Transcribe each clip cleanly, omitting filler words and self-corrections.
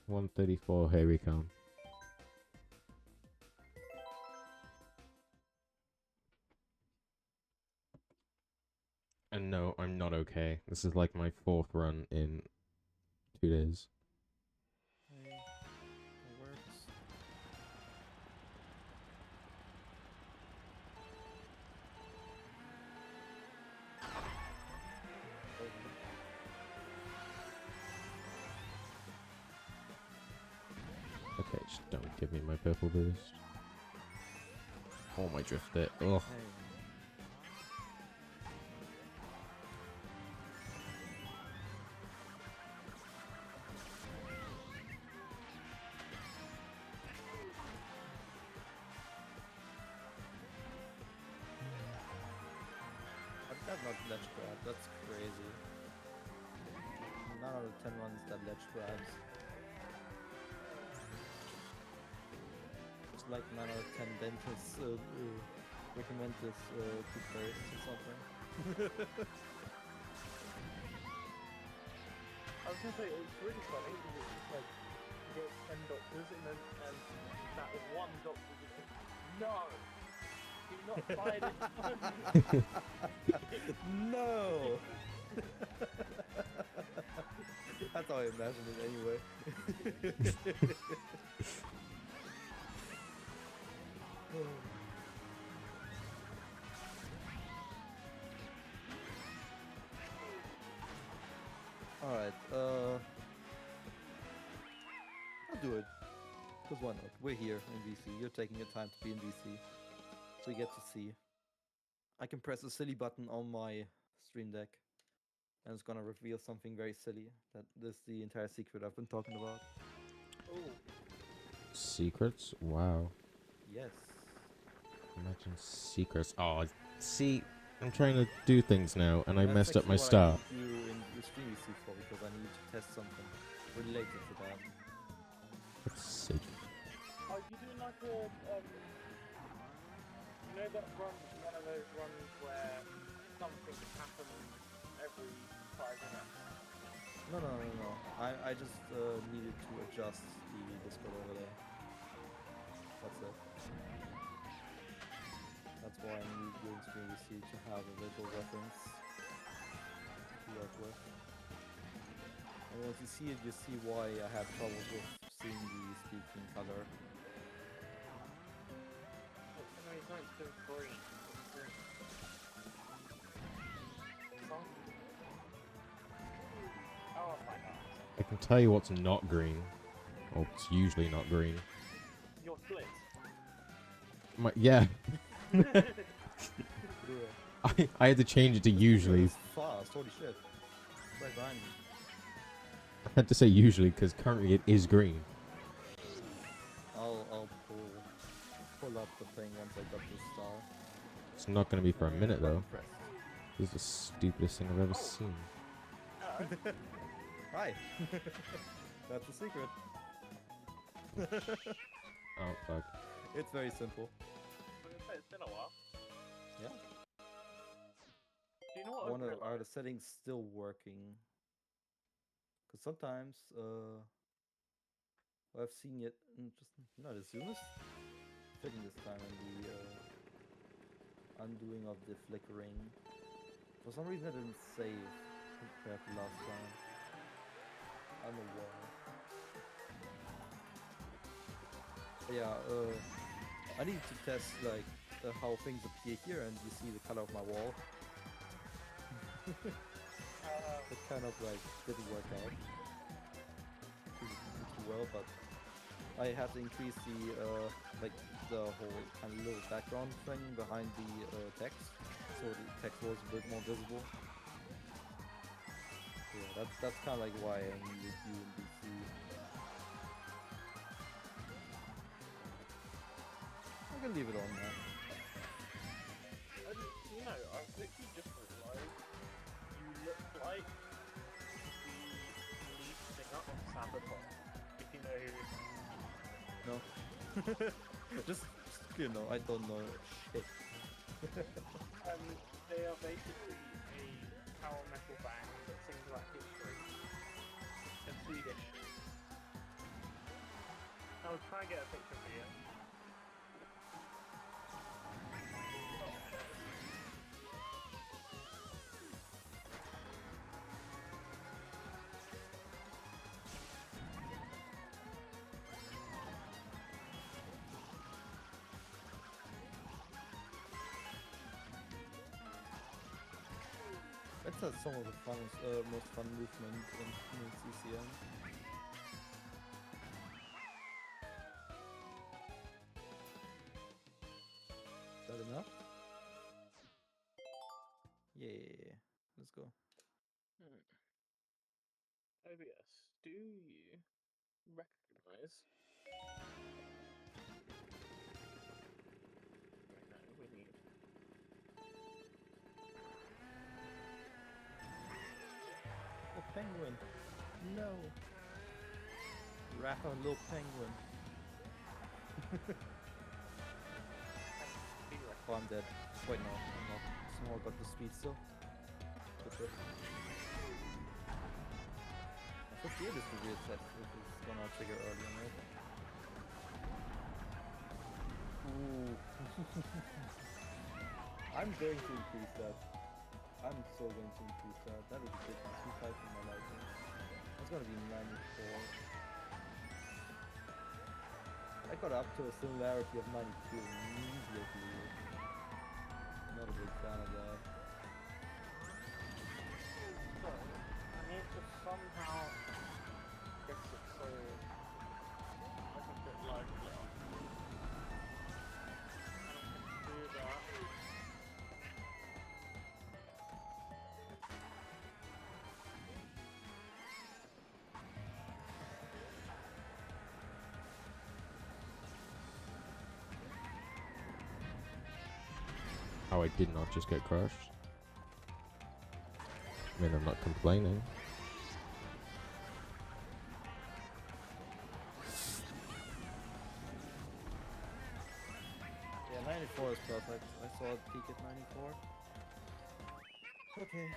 134, here we come. And no, I'm not okay. This is like my 4th run in 2 days. Hey, it works. Okay, just don't give me my purple boost. Oh, my drift it. Ugh. Hey. That's not ledge grab, that's crazy. 9 out of 10 runs that ledge grabs. It's like 9 out of 10 dentists recommend this toothpaste or something. I was gonna say it's really funny because it's like you get 10 doctors and that one doctor just said, no, do not buy this. No! That's how I imagine it anyway. Alright, I'll do it. Because why not? We're here in VC. You're taking your time to be in VC. So you get to see. I can press a silly button on my stream deck. And it's gonna reveal something very silly. That this is the entire secret I've been talking about. Ooh. Secrets? Wow. Yes. Imagine secrets. Oh, see, I'm trying to do things now, and I That's messed up my actually what start. I need you in the stream VC for, because I need to test something related to that. Let's see. Are you doing like a, you know that run, one of those runs where something happens every 5 minutes? No. I just needed to adjust the Discord overlay. That's it. That's why I need you in stream VC to have a visual reference to work with. And once you see it, you see why I have troubles with seeing the speaking color. No, he's not still green. It's green. Oh, I'll find out. I can tell you what's not green. Or it's usually not green. Your split. Yeah. I had to change it to usually. It's fast, holy shit. It's right behind me. I had to say usually because currently it is green. I'll pull up the thing once I got this star. It's not going to be for a minute though. Press. This is the stupidest thing I've ever seen. Hi. That's the secret. Oh fuck. It's very simple. It's been a while. Yeah. Do you know what? I wonder, are the settings still working? Because sometimes I've seen it just no, the zoom is fitting this time, and the undoing of the flickering. For some reason, it didn't save compared to last time. I don't know why. But yeah, I need to test like how things appear here, and you see the color of my wall. It kind of like didn't work out too well, but I had to increase the like the whole kind of little background thing behind the text, so the text was a bit more visible. Yeah, that's kind of like why I needed you in DC. I can leave it on now. You know, I've literally just realised you look like the lead singer of Sabaton. If you know who. No, just you know, I don't know shit. They are basically a power metal band that sings about history. They're Swedish. I'll try and get a picture for you. That's some of the funnest, most fun movement in CCM. Is that enough? Yeah, let's go. OBS, do you recognize? Right now, we need. Oh, penguin! No! Wrap on little penguin. Oh, I'm dead. Wait, no, I'm not. Somehow got the speed still. Good. I should be able to reassess if it's gonna trigger early on it. Ooh. I'm going to increase that. I'm so going to increase that. That is a big too high for my liking. That's gonna be 94. I got up to a similarity of 92 immediately. Not a big fan of that. So, I need to somehow fix it so it's a bit livelier. And I can do that. How I did not just get crushed. I mean, I'm not complaining. Yeah, 94 is perfect. I saw it peak at 94. Okay.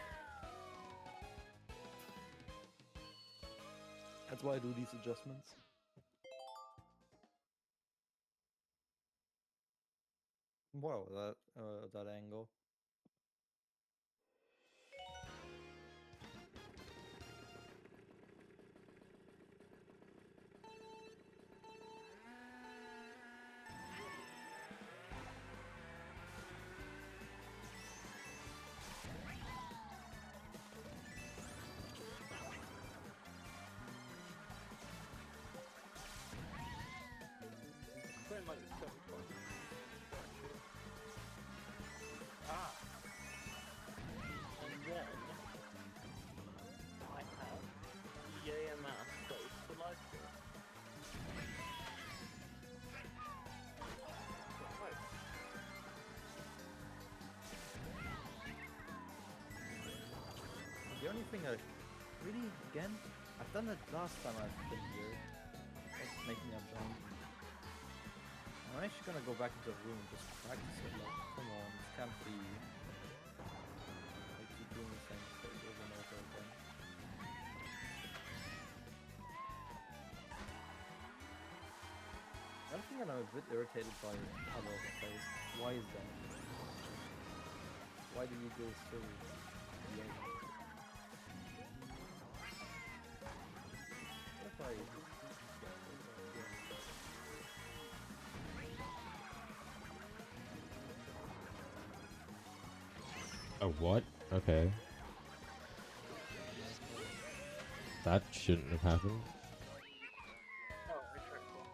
That's why I do these adjustments. Wow, that angle. Pretty much 75. Ah! And then I have EAMS close to life here. Right. The only thing I really, again, I've done it last time I've been here. Like making a jump. I'm actually gonna go back into the room and just practice it. Like, come on, this can't be. I keep doing the same mistake over and over again. One thing that I'm a bit irritated by is how the face. Why is that? Why do you go so low? What if I Oh, what? Okay. That shouldn't have happened. Oh, retractable.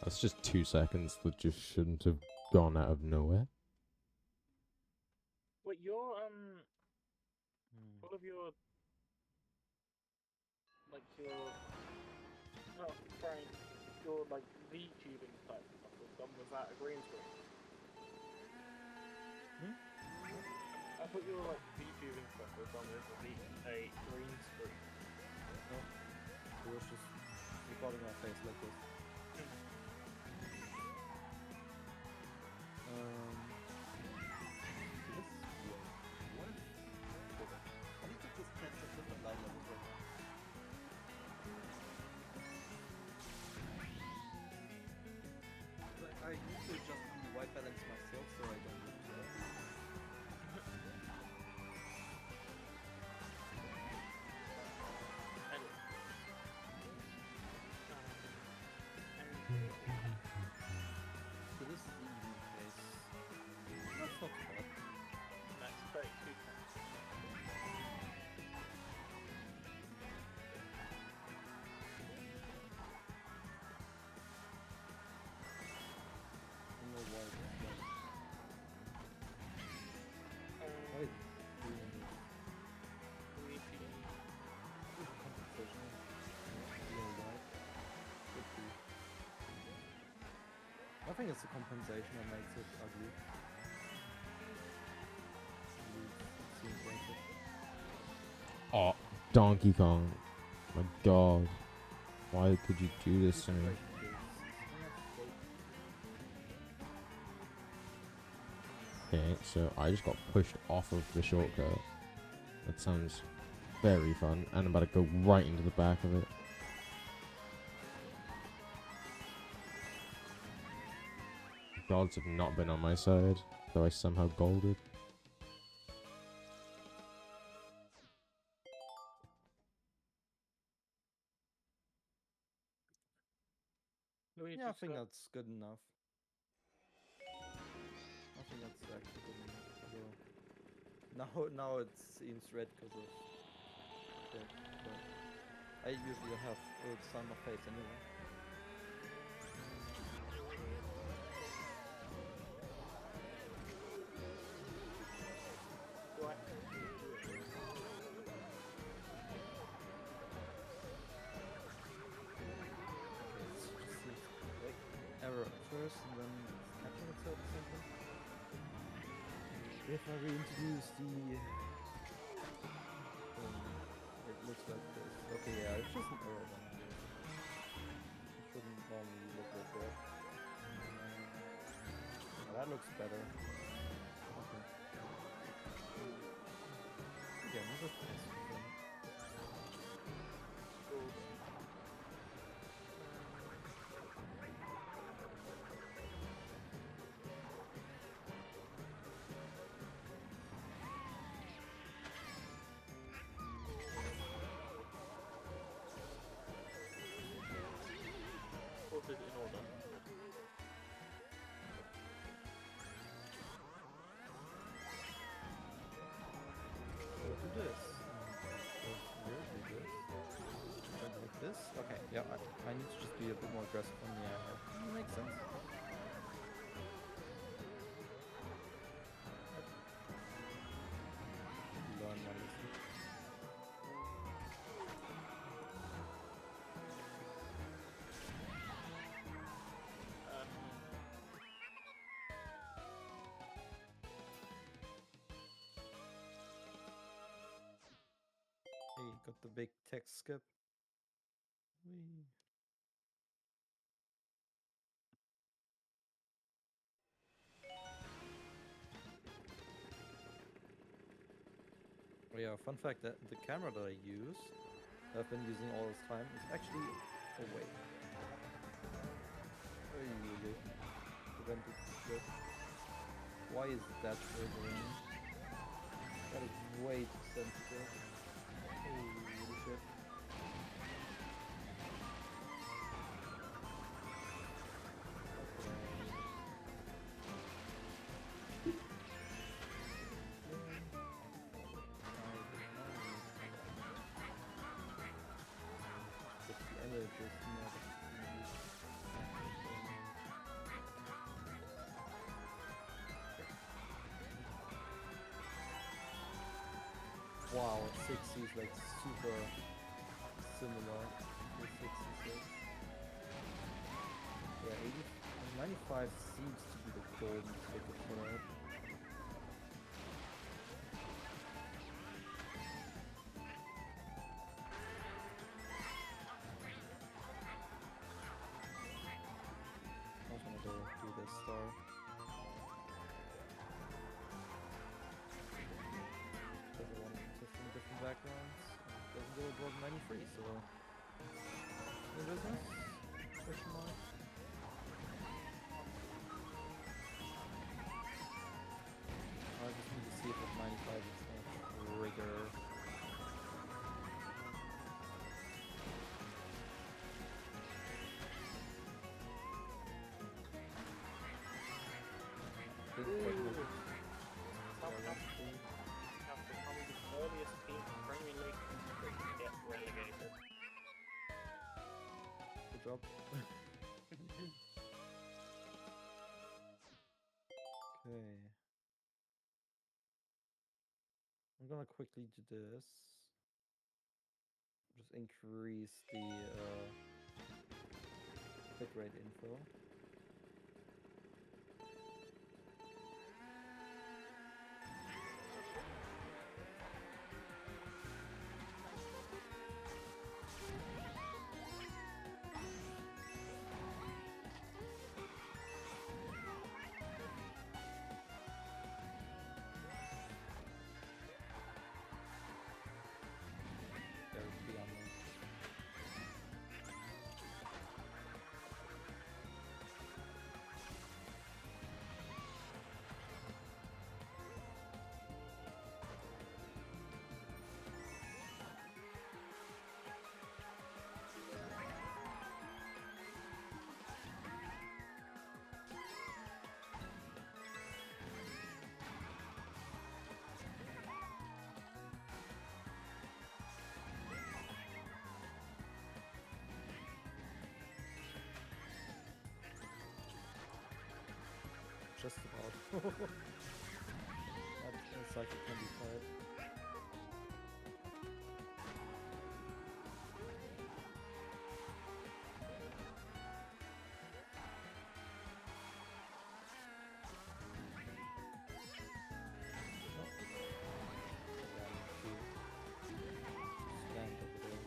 That's just 2 seconds that just shouldn't have gone out of nowhere. Wait, your all of your like your oh sorry, your like VTubing type stuff was done with that a green screen. I thought your like VTubing stuff was done with a green screen. No, it was just recording my face like this. See, this is weird. What if... I need to just test a different light levels right now. think it's the compensation that makes it ugly. It seems like it. Oh, Donkey Kong. My god. Why could you do this to me? Break this. Okay, so I just got pushed off of the shortcut. That sounds very fun. And I'm about to go right into the back of it. The gods have not been on my side, though I somehow golded. Luigi, Yeah, I think sir. that's good enough. I think that's actually good enough. Now it seems red because of that, but I usually have sun on my face anyway. Right. Okay, it's just seems like error at first and then it's catching itself or something. If I reintroduce the it looks like this. Okay, yeah, it's just an error then. It shouldn't normally look like that. Oh, that looks better. Okay. Again, just test thing. Cool. Put it in order. Go to this. Go here, do this. Jump like this. Okay, yeah, I need to just be a bit more aggressive on the air. Makes sense. Learn my lesson. Hey, got the big text skip. Whee. Oh yeah, fun fact that the camera that I use, that I've been using all this time, is actually away. Very really prevented slip. Why is that triggering? That is way too sensitive. Holy shit. Wow, 60 is like super similar to 66. Yeah, 80, 95 seems to be the golden ticket for that. I was gonna go do this star. Because I want to from different backgrounds. It doesn't go above 93, so new business? Question mark. I just need to see if at 95 it's gonna trigger. Think what will Southampton have become the earliest team in Premier League history to get relegated. good job. Okay. I'm gonna quickly do this. Just increase the bitrate info. just about. That cycle can be tight. Stand over there.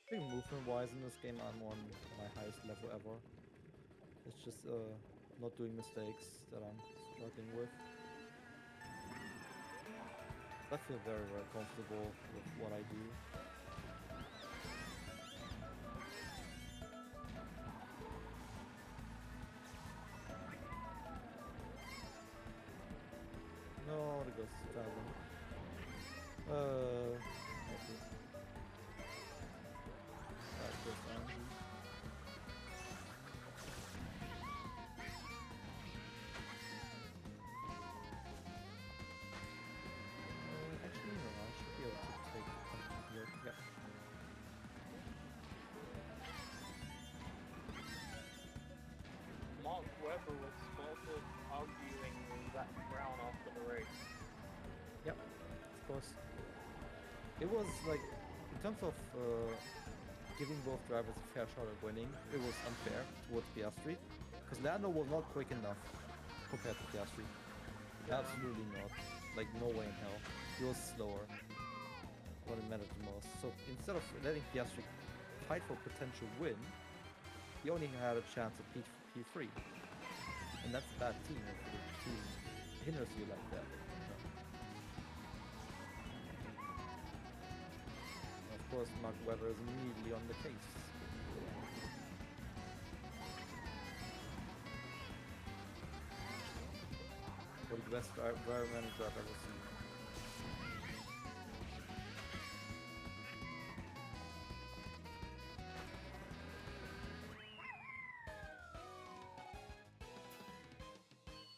I think movement-wise in this game, I'm on my highest level ever. It's just not doing mistakes that I'm struggling with. I feel very, very comfortable with what I do. No, there goes traveling. Okay. That goes down. Actually, no, I should be able to take the punch here. Yep. Mark Webber was spotted arguing with Zach Brown after the race. Yep, of course. It was like, in terms of giving both drivers a fair shot at winning, it was unfair towards Piastri, because Lando was not quick enough compared to Piastri. Absolutely not. Like, no way in hell. He was slower when it mattered the most. So instead of letting Piastri fight for potential win, he only had a chance at P3. And that's a bad team if the team hinders you like that. Of course, Mark Webber is immediately on the case. For the best driver manager I've ever seen.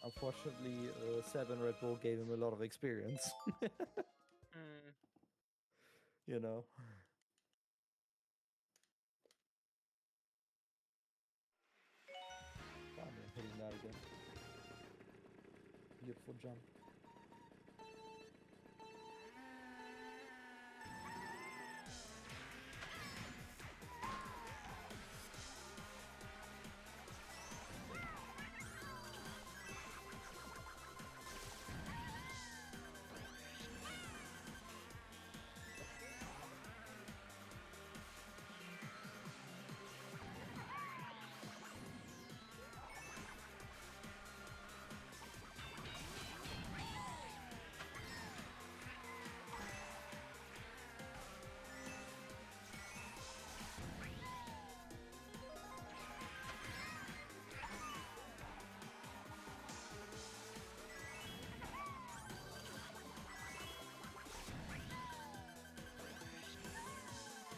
Unfortunately, Seb and Red Bull gave him a lot of experience. You know. Damn, I'm hitting that again. Beautiful jump.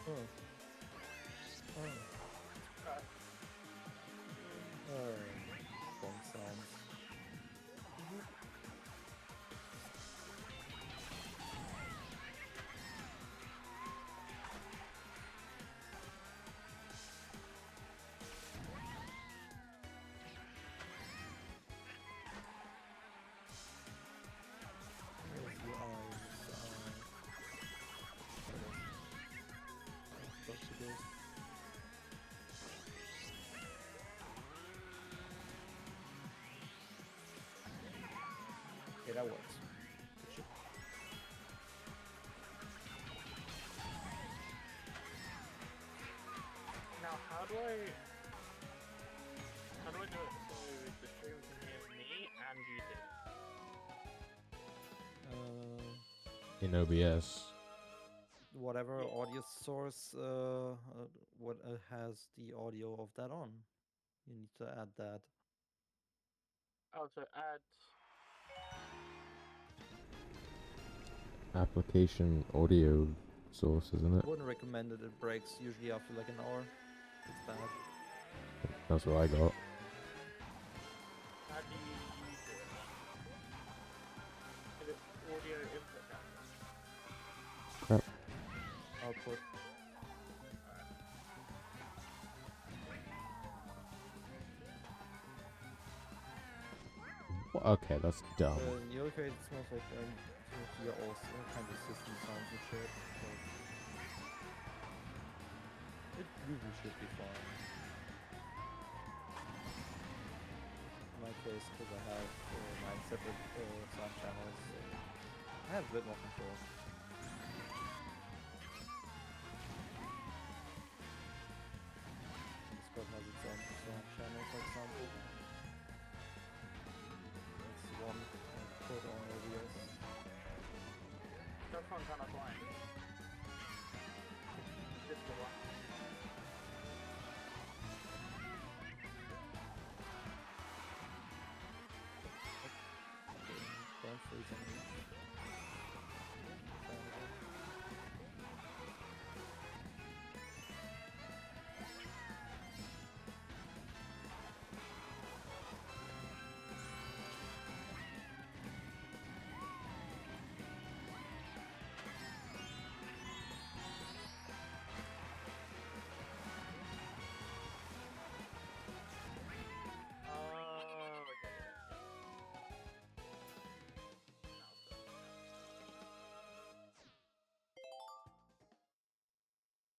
Oh. Fun sounds. Where's the eyes? There it is. Got to go. Okay, that works. Good shit. Now, how do I do it so the stream can hear me and you did? In OBS. whatever Yeah. audio source what has the audio of that on. You need to add that. Oh, so add. Application audio source, isn't it? Wouldn't recommend it. It breaks usually after like an hour. It's bad. That's what I got. How do you use it? Is it audio input capture? Crap. Output. Okay, that's dumb. The other case, it smells like yeah, all kinds of system sounds and shit. But it usually should be fine. In my case, because I have 9 separate sound channels, so I have a bit more control. Discord has its own sound channel, for example. That's one I put on OBS. That sounds kind of blind. This the one. Don't freeze on me. Oh, okay.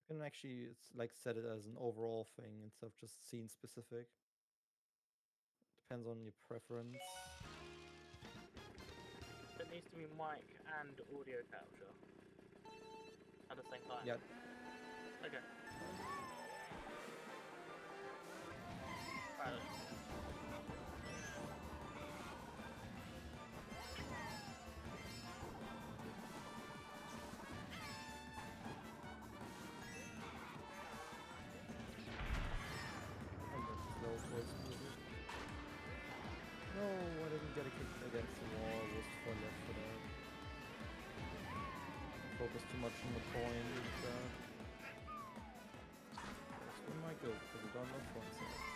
You can actually like set it as an overall thing instead of just scene specific. Depends on your preference. It needs to be mic and audio capture at the same time. Yeah. Okay. Right. And then slow voice music. No, I didn't get a kick against the wall. I was for left for that. Focus too much on the coin with that. That's where might go because I don't know front side.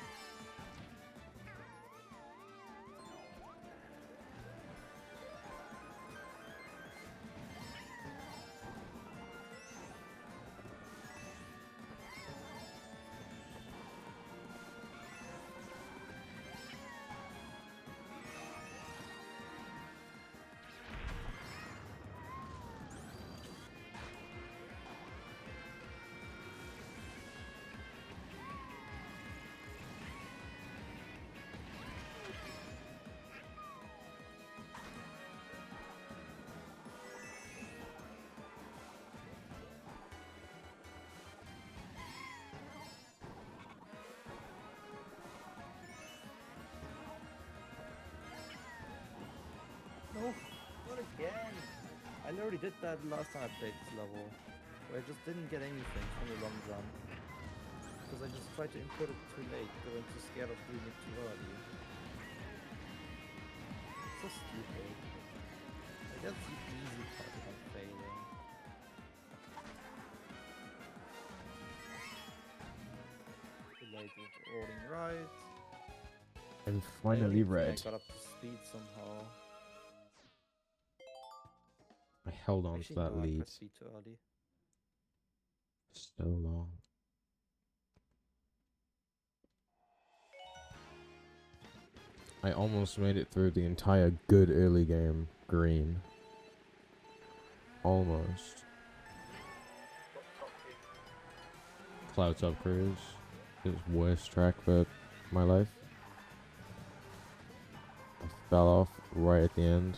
No, not again. I already did that last time I played this level, where I just didn't get anything from the long jump. Because I just tried to input it too late, because I'm too scared of doing it too early. So stupid. Like, that's the easy part of failing. Too late with rolling right. I'm I finally think red. I got up to speed somehow. I held on to Actually, that no, I lead pressed speed too early. so long. I almost made it through the entire good early game green. Almost. Cloud Top Cruise. It was worst track for my life. I fell off right at the end.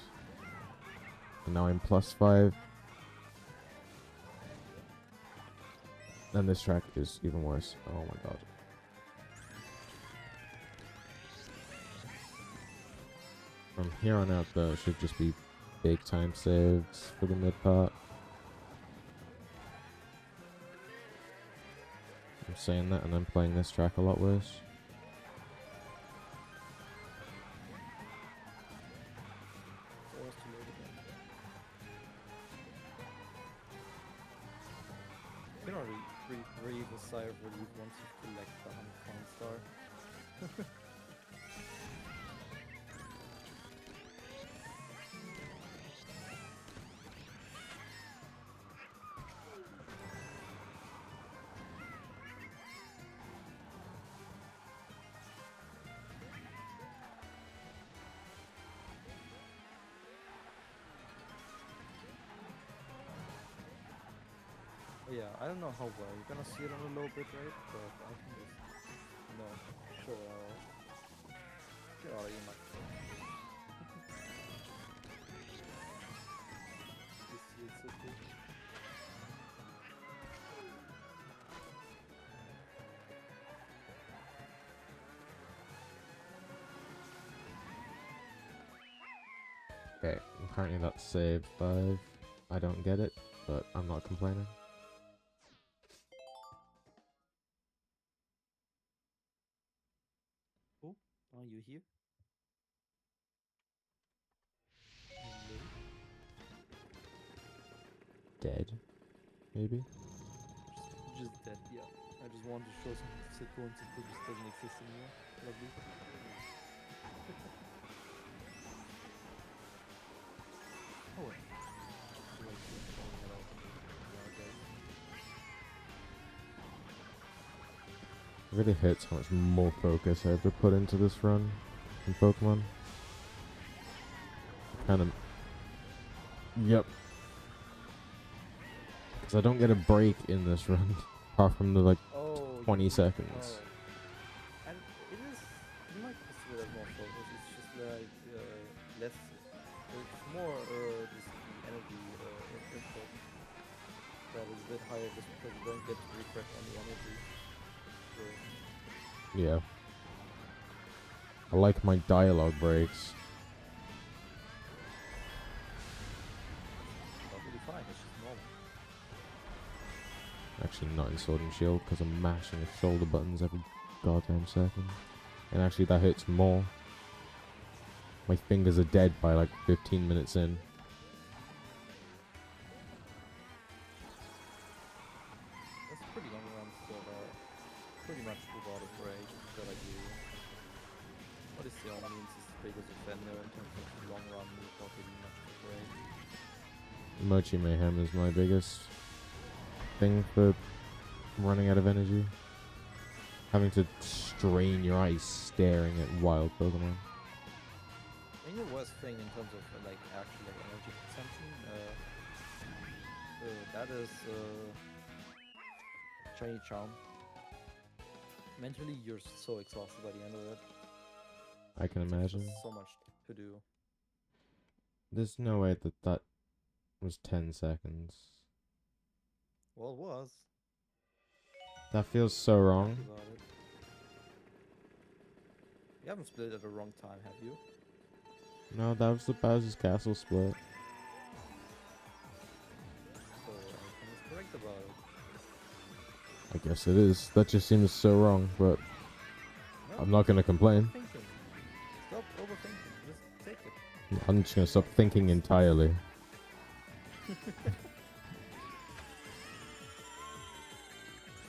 And now I'm +5. And this track is even worse. Oh my god. From here on out though, it should just be big time saves for the mid part. I'm saying that and I'm playing this track a lot worse. It's almost too late again. You can already breathe a sigh of relief once you collect the 100 star. Yeah, I don't know how well you're gonna see it on a low bit rate, but I can just, show it all. Get out of here, Max. You see it, City? Okay, apparently that's saved 5. I don't get it, but I'm not complaining. Oh, are you here? Hello? Dead, maybe? Just dead, yeah. I just wanted to show some coincidence who just doesn't exist anymore. Lovely. Oh, wait. I like you calling it out. Nowadays. It really hurts how much more focus I have to put into this run in Pokemon. Kind of. Yep. Because I don't get a break in this run, apart from the like Oh, 20 seconds. Oh. And it is, you might consider that more focus, it's just like less, it's more just the energy input that is a bit higher just because you don't get to refresh on the energy. So, Yeah. I like my dialogue breaks. perfectly fine, it's just normal. Actually, not in Sword and Shield because I'm mashing the shoulder buttons every goddamn second. And actually, that hurts more. My fingers are dead by like 15 minutes in. That's pretty long runs that are pretty much without a break that I do. Odyssey only means his biggest offender in terms of long run without really much of a break. Mochi Mayhem is my biggest thing for running out of energy. Having to strain your eyes staring at wild Pokemon. And the worst thing in terms of like actual like, energy consumption, that is Shiny Charm. Mentally, you're so exhausted by the end of it. I can There's imagine. just so much to do. There's no way that that was 10 seconds. Well, it was. That feels so wrong. Happy about it. You haven't split at the wrong time, have you? No, that was the Bowser's Castle split. So everything is correct about it. I guess it is. That just seems so wrong, but No, I'm not gonna complain. overthinking. Stop overthinking. Just take it. I'm just gonna stop thinking entirely.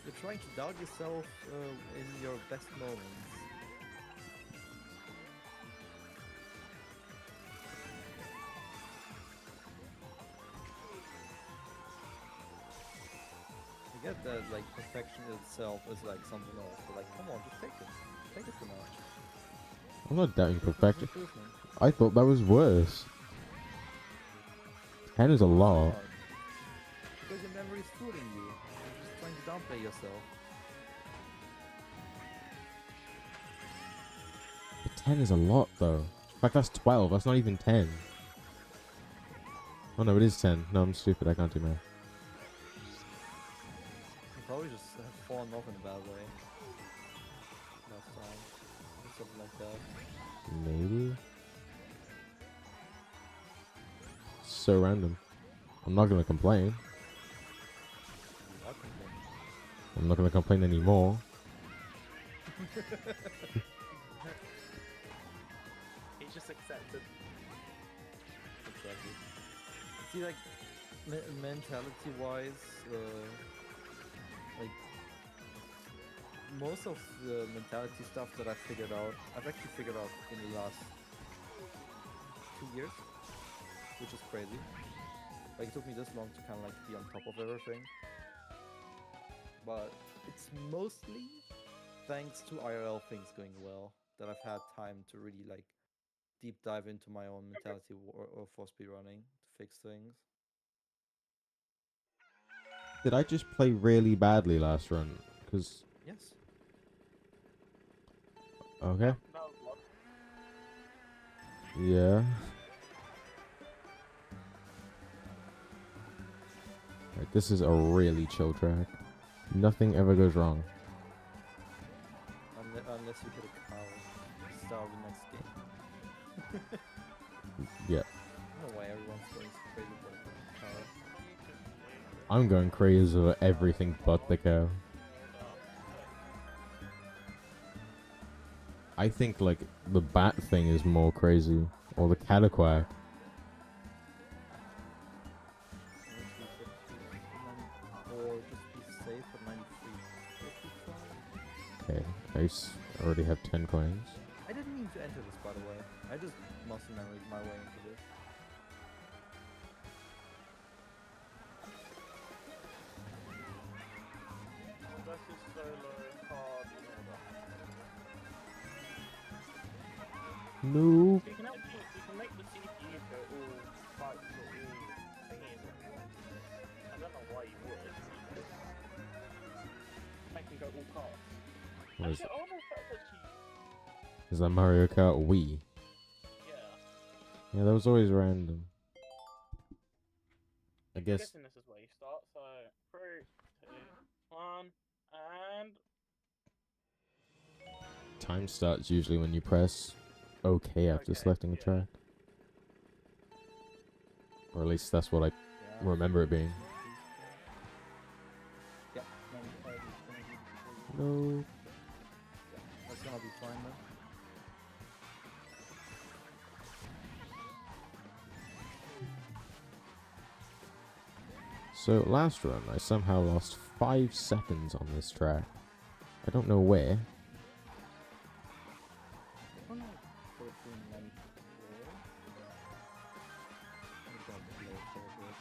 You're trying to doubt yourself in your best moments. I get that like perfection itself is like something else, but like come on, just take it. Take it for now. I'm not doubting Improvement is perfection. improvement. I thought that was worse. 10 is a lot. Hard. Because your memory is fooling you. You're just trying to downplay yourself. But 10 is a lot, though. In fact, that's 12. That's not even 10. Oh, no, it is 10. No, I'm stupid. I can't do math. You probably just have fallen off in a bad way. Last time. Or something like that. Maybe? So random. I'm not gonna complain. You are complaining. I'm not gonna complain anymore. He's just accepted. Exactly. See, like, mentality-wise, like, most of the mentality stuff that I've figured out, I've actually figured out in the last 2 years, which is crazy. Like, it took me this long to kind of like be on top of everything. But it's mostly thanks to IRL things going well that I've had time to really like deep dive into my own mentality or for speedrunning to fix things. Did I just play really badly last run? Because Yes. okay, That was luck. yeah. Right, this is a really chill track. Nothing ever goes wrong. Unless you hit a cow to start the next game. Yeah, I don't know why everyone's going so crazy for the cow. I'm going crazy over everything but the cow. I think like the bat thing is more crazy, or the cataquack. Or just be safe at 93. Okay, already have 10 coins. I didn't mean to enter this, by the way. I just muscle memory my way into this. Versus solo hard in order. No. So you can actually make the CPU go all fights or all thingies if you want. I don't know why you would. Make them go all cards. What is, Actually, I wonder if that's actually is that Mario Kart Wii? yeah. Yeah, that was always random. I I'm guess guessing this is where you start. So 3, 2, 1, and time starts usually when you press OK after Okay, selecting a yeah. track. Or at least that's what I Yeah. remember it being. Yeah, 95 is gonna be the No. Yeah, that's gonna be fine then. So last run, I somehow lost 5 seconds on this track. I don't know where. Oh no, 1494. I'm going to play for a bit.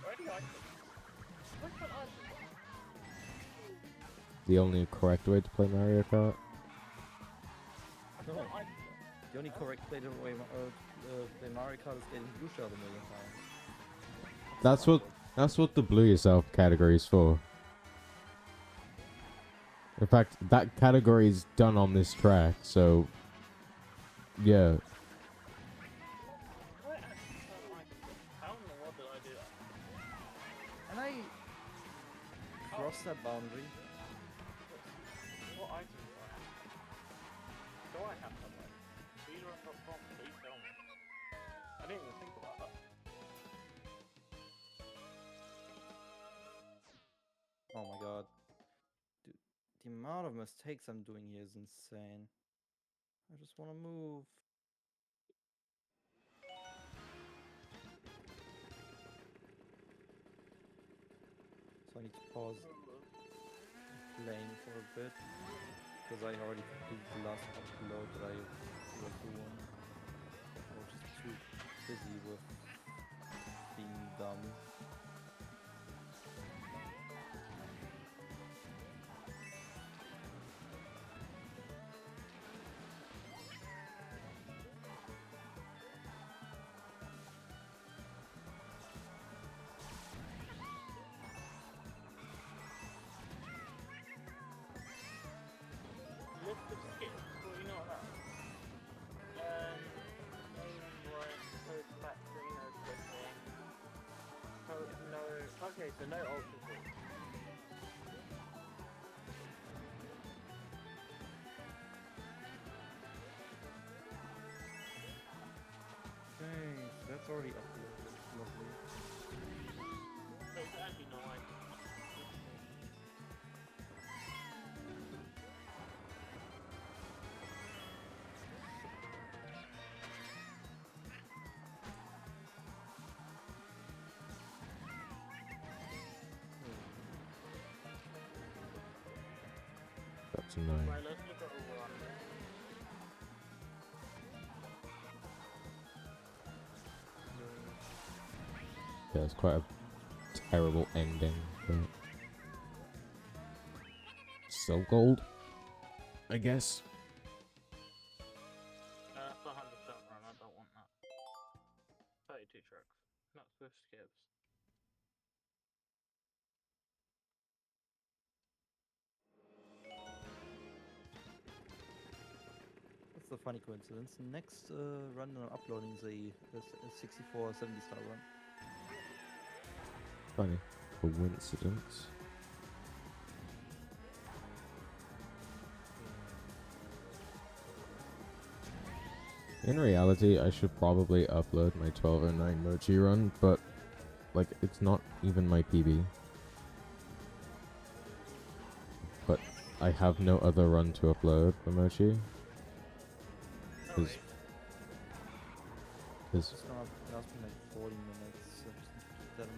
already items. Which one items? The only correct way to play Mario Kart. No, What items? the only correct way to play Mario Kart is getting blue shell a million times. That's what the blue yourself category is for. In fact, that category is done on this track, so yeah. Where actually turn items? How in the world did I do that? And I crossed that boundary. What items do I have? Do I have them? Speedrun.com, please tell me. I didn't even think about that. Oh my god. Dude, the amount of mistakes I'm doing here is insane. I just want to move. So I need to pause playing for a bit. Because I already completed the last upload that I was doing. I was just too busy with being dumb. List of skips, well you know what that is. Right, code factory, no flipping. No, okay, so no ultra ball. Thanks, that's already uploaded. Lovely. it's actually not like. That's annoying. Right, let's look at over under. Yeah, it's quite a terrible ending, but so gold, I guess. That's a 100% run. I don't want that. 32 trucks. Not with skips. That's a funny coincidence. Next run I'm uploading is a 64 70 star run. Funny coincidence. In reality, I should probably upload my 1209 Mochi run, but like it's not even my PB. But I have no other run to upload for Mochi. No Cause, way. cause It's gonna last me like 40 minutes. 79.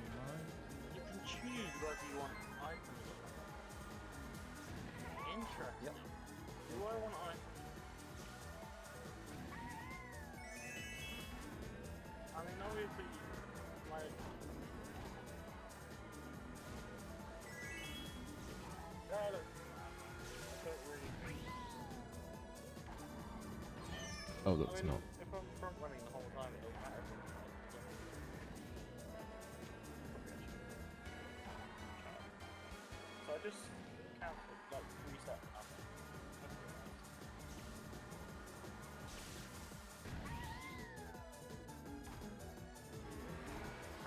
You can choose whether you want items or not. Interesting. Yep. Do I want items? I mean, obviously, like. Yeah, look. I don't really. oh, I that's mean, not. if I'm front running the whole time, it doesn't matter. So I just cancel, like, reset now.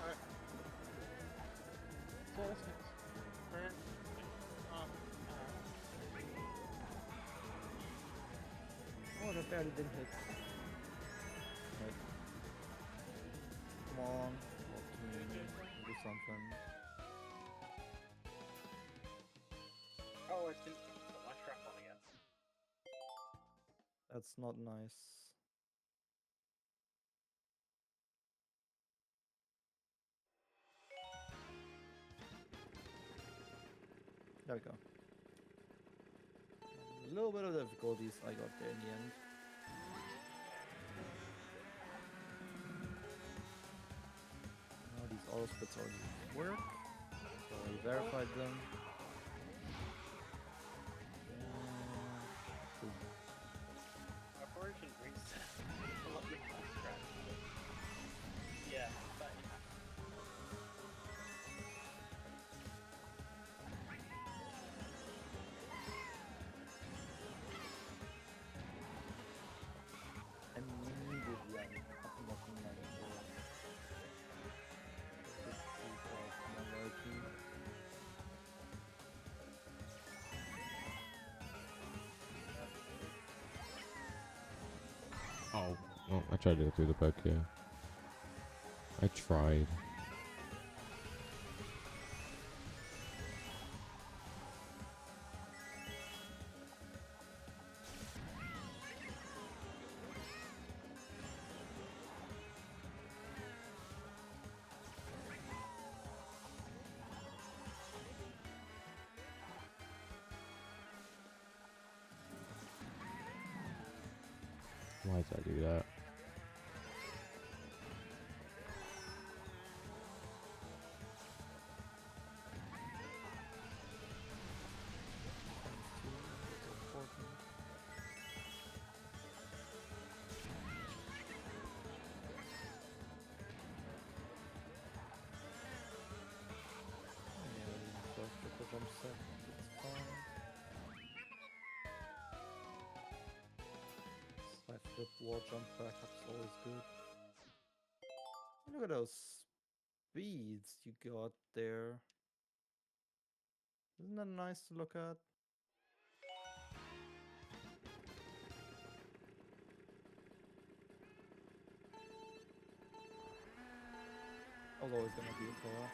Alright. So that's next. Then, Oh, that barely didn't hit. Wait. Come on. Talk to me. Do something. oh, I didn't put my strap on again. That's not nice. There we go. A little bit of difficulties I got there in the end. Now these auto splits already work. So I verified them. Boom. I probably shouldn't reset. I'm not looking at strap. Yeah, that is. Immediately I'm knocking my door. 55 minority. Oh, well, I tried to go through the book, yeah. I tried. Why did I do that? Jump set, it's fine. Side flip, wall jump back up's always good. Look at those speeds you got there. Isn't that nice to look at? I was always gonna be a car.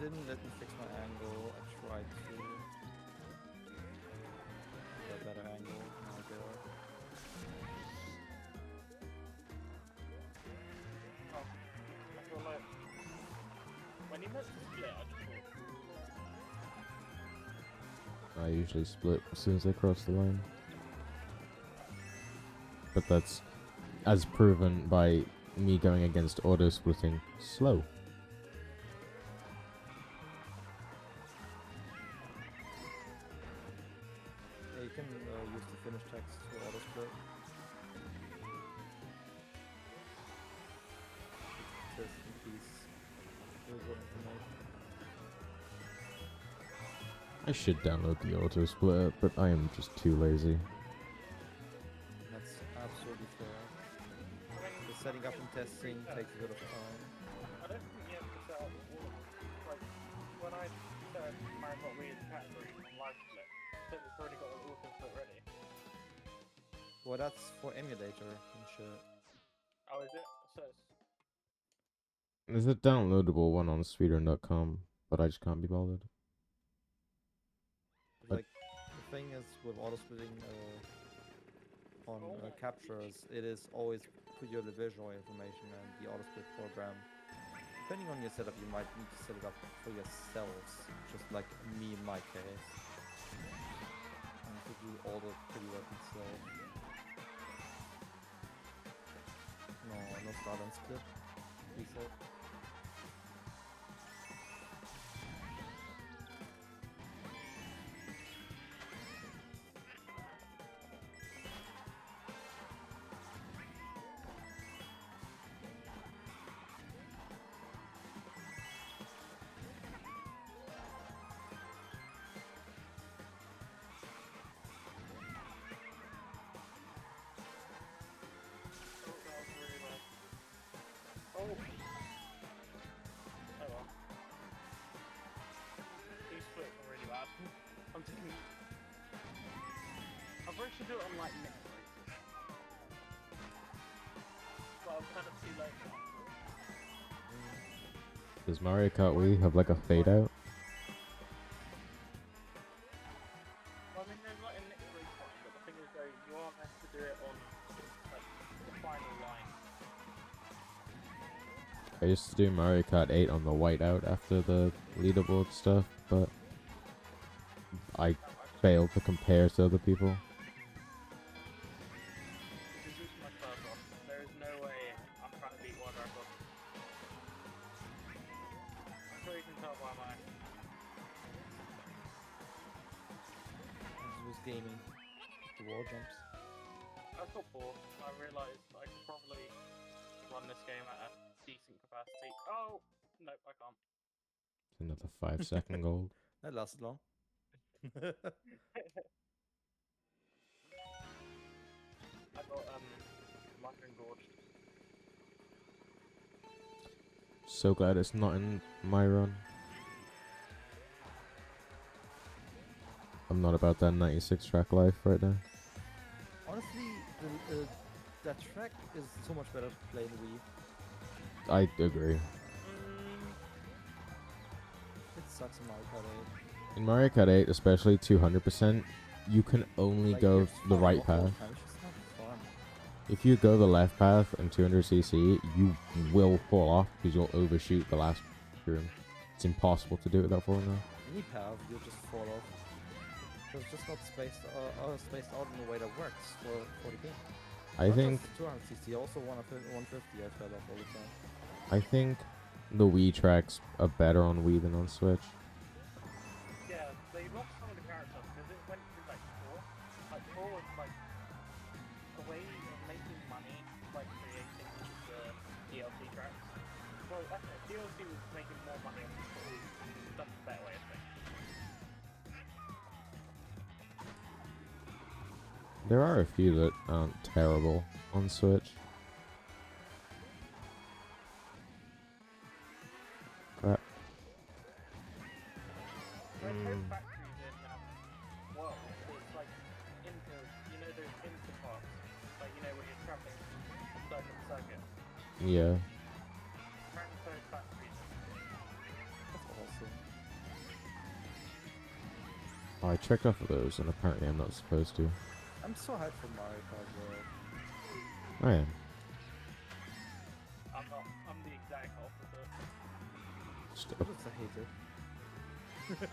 didn't let me fix my angle. I tried to get a better angle. Now there. Oh, I feel like when he meant to split, I just thought, I usually split as soon as I cross the line. But that's as proven by me going against auto splitting slow. Yeah, you can use the finish text to auto split. Test in peace. User information. I should download the auto splitter, but I am just too lazy. That's absolutely fair. The setting up and testing takes a bit of time. I don't think you have to set up all of them. Like, when I said my not weird category on live split, it said it's already got an auto split ready. Well, that's for emulator and shit. Oh, is it? So it's, There's a downloadable one on speedrun.com, but I just can't be bothered. But- Like, the thing is with auto splitting on captures, it is always purely visual information, and the auto split program, depending on your setup, you might need to set it up for yourselves, just like me in my case. And to do all the pretty weapons self. No start and split. Reset. that was really bad. Oh! Oh well. These splits are really bad. I'm thinking... I probably should do it on like mixed races. But I'm kind of too late now. Does Mario Kart Wii have like a fade out? Well, I mean, there's like a mixed race one, but the thing is though, you are meant to do it on like the final line. I used to do Mario Kart 8 on the whiteout after the leaderboard stuff, but I failed to compare to other people. This is my first one. There is no way I'm trying to beat World Record. I'm sure you can tell by my... This was gaming. The wall jumps. I got bored. I realised I could probably run this game at a decent capacity. Oh! Nope, I can't. It's another 5-second gold. That lasted long. I got mushroom gorged. So glad it's not in my run. I'm not about that 96 track life right now. Honestly, that track is so much better to play in Wii. I agree. It sucks in Mario Kart 8. In Mario Kart 8, especially 200%, you can only Like, go you're just the falling right off all the path. time, It's just not fun. If you go the left path and 200cc, you will fall off because you'll overshoot the last room. It's impossible to do it without falling off. Any path, you'll just fall off. It's just not spaced out in a way that works for the game. I think 200cc, also 150, I fell off all the time. I think the Wii tracks are better on Wii than on Switch. Yeah, they lost some of the characters because it went through like 4. Like 4 was like a way of making money, like creating the DLC tracks. Well, actually, DLC was making more money on the story. That's a better way of saying it. There are a few that aren't terrible on Switch. Crap. There's no factories in World, so it's like inter, you know those inter parts, like you know when you're traveling from circuit to circuit. Yeah. Apparently those factories. That's awesome. I checked off of those, and apparently I'm not supposed to. I'm so hyped for Mario Kart World. I am. I'm not. I'm the exact opposite. Just I just hate it.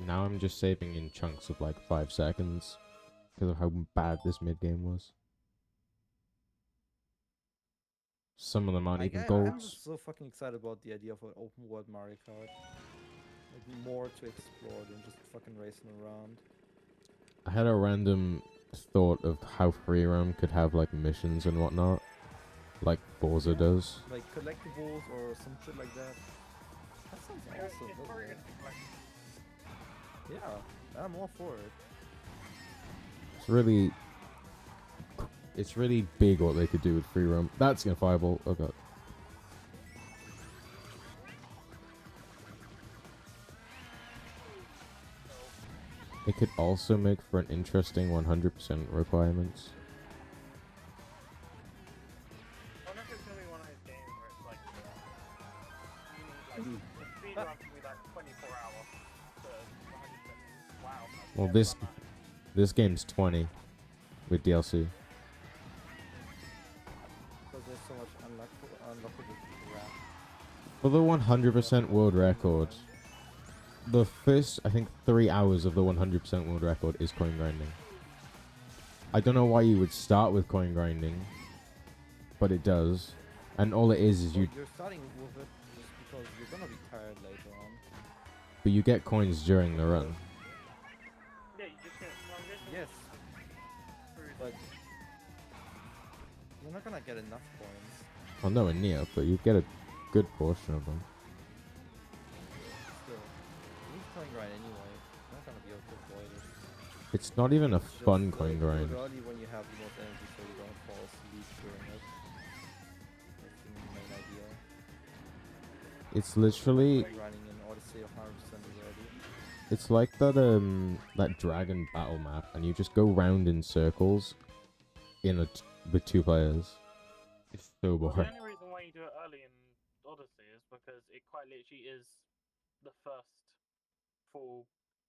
now I'm just saving in chunks of like 5 seconds because of how bad this mid game was. Some of them aren't even I'm golds. just so fucking excited about the idea of an open world Mario Kart. Like more to explore than just fucking racing around. I had a random thought of how free roam could have like missions and whatnot, like Forza does. Like collectibles or some shit like that. That sounds Yeah, awesome. it's doesn't probably it? gonna be like Yeah, I'm all for it. It's really big what they could do with free roam. That's gonna fireball. Oh god. It could also make for an interesting 100% requirements. I wonder if it's gonna be one of those games where it's like you need like the speed run can be like 24 hours to 100%. Wow. I've Well, never this done that. this game's 20 with DLC. Because there's so much unlockable crap. For the 100% world record, the first, I think, 3 hours of the 100% world record is coin grinding. I don't know why you would start with coin grinding, but it does. And all it is Well, you, you're starting with it just because you're gonna be tired later on. but you get coins during the run. Yeah, you just get. I'm guessing Yes, through but you're not gonna get enough coins. Well, nowhere near, but you get a good portion of them. Still, you need coin grind anyway. You're not gonna be able to avoid it. It's not even a It's just, fun coin do it grind. early when you have the most energy so you don't fall asleep during it. That's the main idea. It's literally, Coin grinding in Odyssey of 100% already. it's like that dragon battle map, and you just go round in circles with 2 players. It's so Well, boring. the only reason why you do it early in Odyssey is because it quite literally is the first full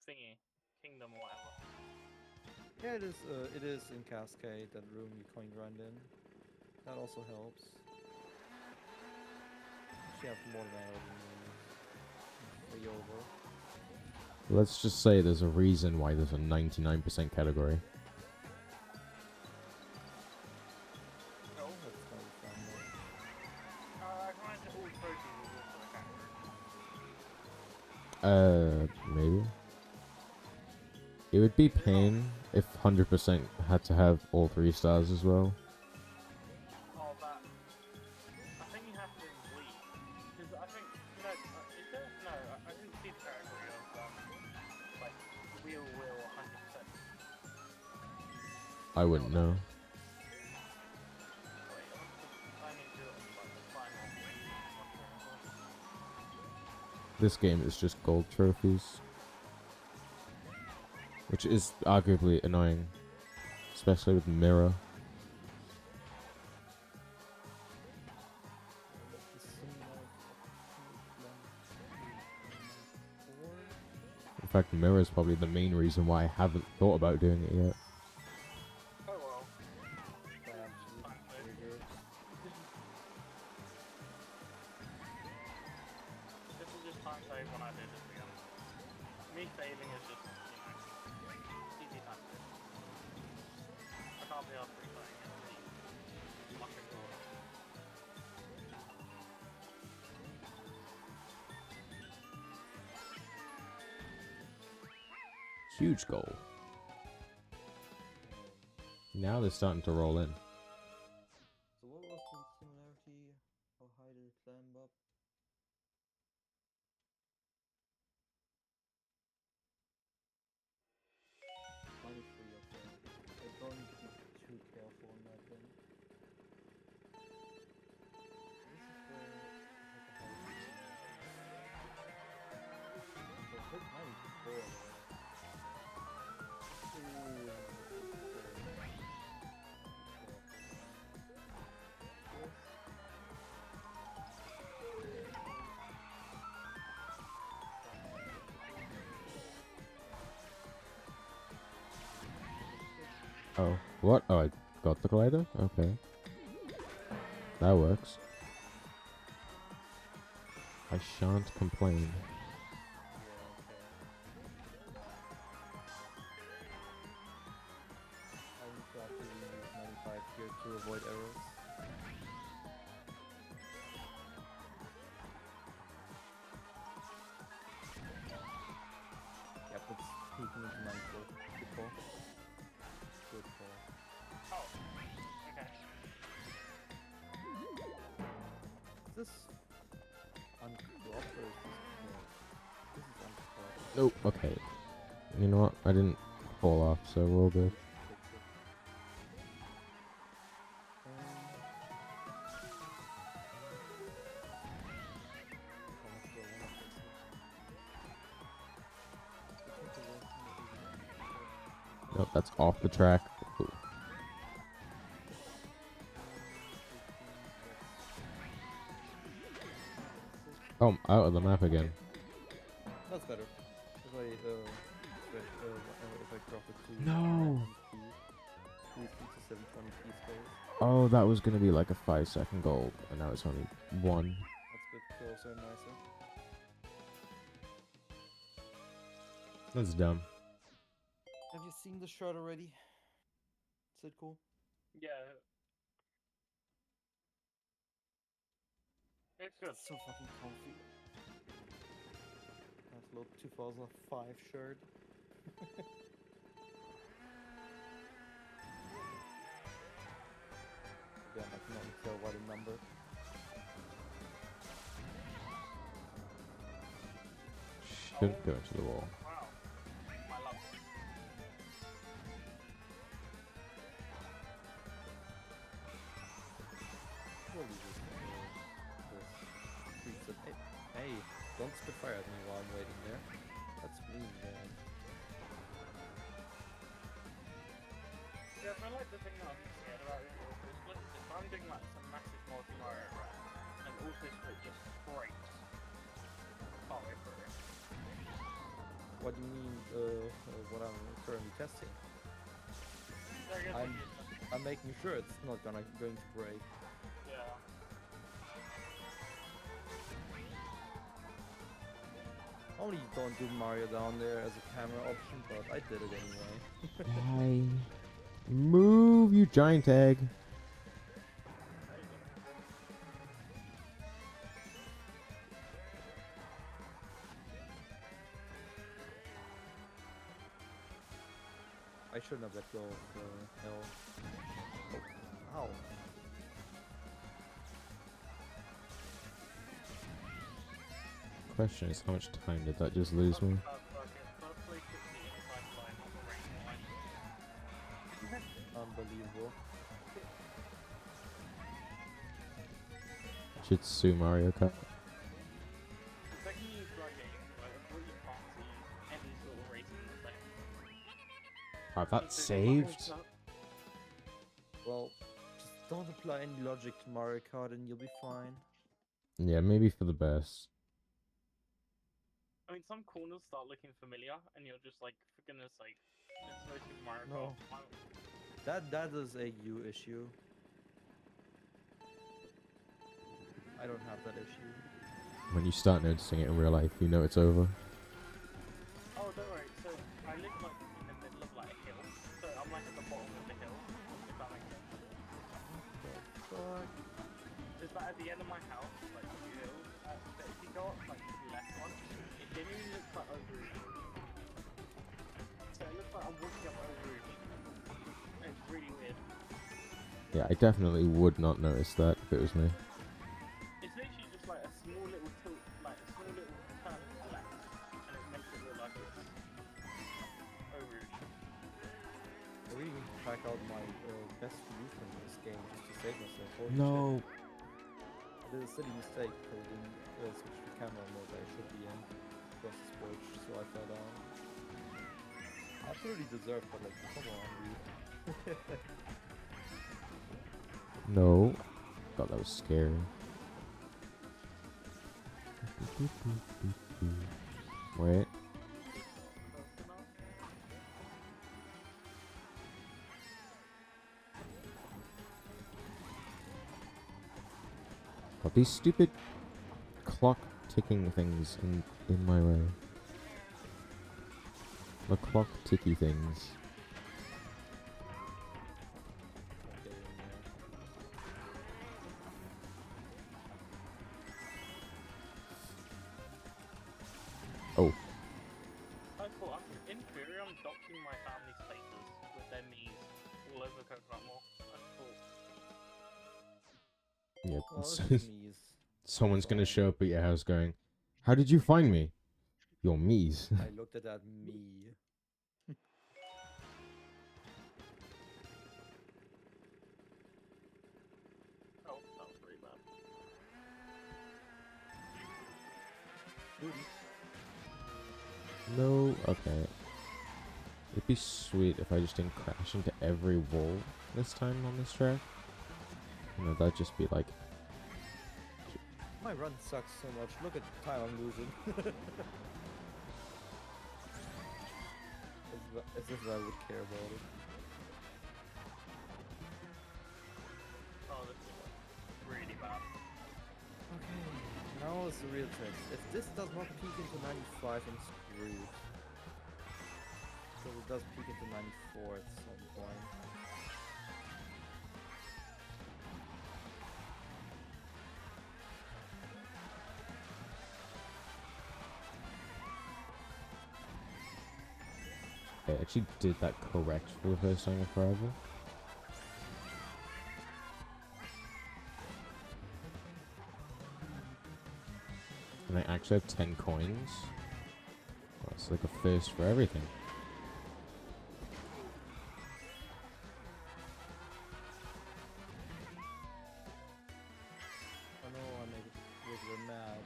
thingy, kingdom or whatever. Yeah, it is in Cascade, that room you coin grind in. That also helps. You have more than I already knew. Way over. Let's just say there's a reason why there's a 99% category. Oh, that's gonna be fun though. I can imagine all trophies is also a category. Maybe. It would be pain if 100% had to have all 3 stars as well. Oh, that. I think you have to wait. Because I think, no, is there? No, I didn't see the category of, like, will 100%. I wouldn't know. Wait, I need to do it on, like, the final. This game is just gold trophies. Which is arguably annoying. Especially with Mirror. In fact, Mirror is probably the main reason why I haven't thought about doing it yet. Oh well. This is just time save when I did it again. Me failing is just, easy time save. I can't be asked replaying it. Fucking cool. Huge goal. Now they're starting to roll in. So what was the similarity? How high did it climb up? Minus 3, okay. I don't need to be too careful on that then. This is the hit 94 though. Ooh, Oh, what? Oh, I got the glider? Okay. That works. I shan't complain. Yeah, okay. I need to actually use 95 here to avoid errors. Yep, it's peeking into 94. Good call. Good call. Oh, okay. Is this uncropped or is this cropped? This is uncropped. Nope. Okay. You know what? I didn't fall off, so we're all good. Fix it. How much do I wanna fix it? I think the worst thing that we can Nope, that's off the track. Ooh. Oh, I'm out of the map again. That's better. If I drop it to No. 3 to 720p space, Oh, that was gonna be like a 5-second goal, and now it's only 1. that's a bit closer and nicer. That's dumb. Have you seen the shirt already? Is it cool? Yeah. It's good. It's so fucking comfy. Nice little 2005 shirt. Again, I can only tell by the number. Should go into the wall. Wow. My luck. Surely this preset. Hey, don't spit fire at me while I'm waiting there. That's mean, man. Yeah, I like the thing that I'm scared about is also split. If I'm doing like some massive multi-Mario run, and also split just breaks partway through. What do you mean, what I'm currently testing? So I guess I'm making sure it's not going to break. yeah. Normally you don't do Mario down there as a camera option, but I did it anyway. Why? Move, you giant egg. I shouldn't have let go of L. Oh, ow. Question is, how much time did that just lose me? Firstly, hit the inside line of the rain line. Unbelievable. Should sue Mario Kart. The second you drag it, like, I really can't see any sort of racing in the thing. Alright, that's Because saved. Well, just don't apply any logic to Mario Kart and you'll be fine. Yeah, maybe for the best. I mean, some corners start looking familiar, and you're just like, for goodness sake, it's supposed to be Mario No. Kart. That is a you issue. I don't have that issue. When you start noticing it in real life, you know it's over. Oh, don't worry. So I live like in the middle of like a hill, so I'm like at the bottom of the hill. If that makes sense. Fuck. It's like at the end of my house, like the hill. But if you go up like to the left one, it genuinely looks like over a hill. So it looks like I'm walking up over a hill. It's really weird. Yeah, I definitely would not notice that if it was me. It's literally just like a small little tilt, like a small little turn to the left, and it makes it look like it's over a hill. I really need to track out my best solution in this game just to save myself. Holy No. shit. I did a silly mistake because I didn't switch to camera mode that I should be in. Across this bridge, so I fell down. Absolutely deserved, but like, come on, dude. No. God, that was scary. Wait. These stupid clock ticking things in my way. The clock ticky things. Okay, Oh, That's cool. In theory, I'm doxing my family status with their Mii's all over Coconut Mall. That's cool. yeah. well, this is me's. Someone's gonna show up at your house going, "How did you find me?" Your me's. I looked at that me. Oh, that was pretty bad. Booty. No, okay. It'd be sweet if I just didn't crash into every wall this time on this track. You know, that'd just be like, My run sucks so much. Look at the time I'm losing. As if I would care about it. Oh, this is really bad. Okay, now is the real test. If this does not peak into 95, I'm screwed. Because it does peak into 94 at some point. I actually did that correct for the first time in forever. And I actually have 10 coins. Well, it's like a first for everything. I know I make Riddler mad.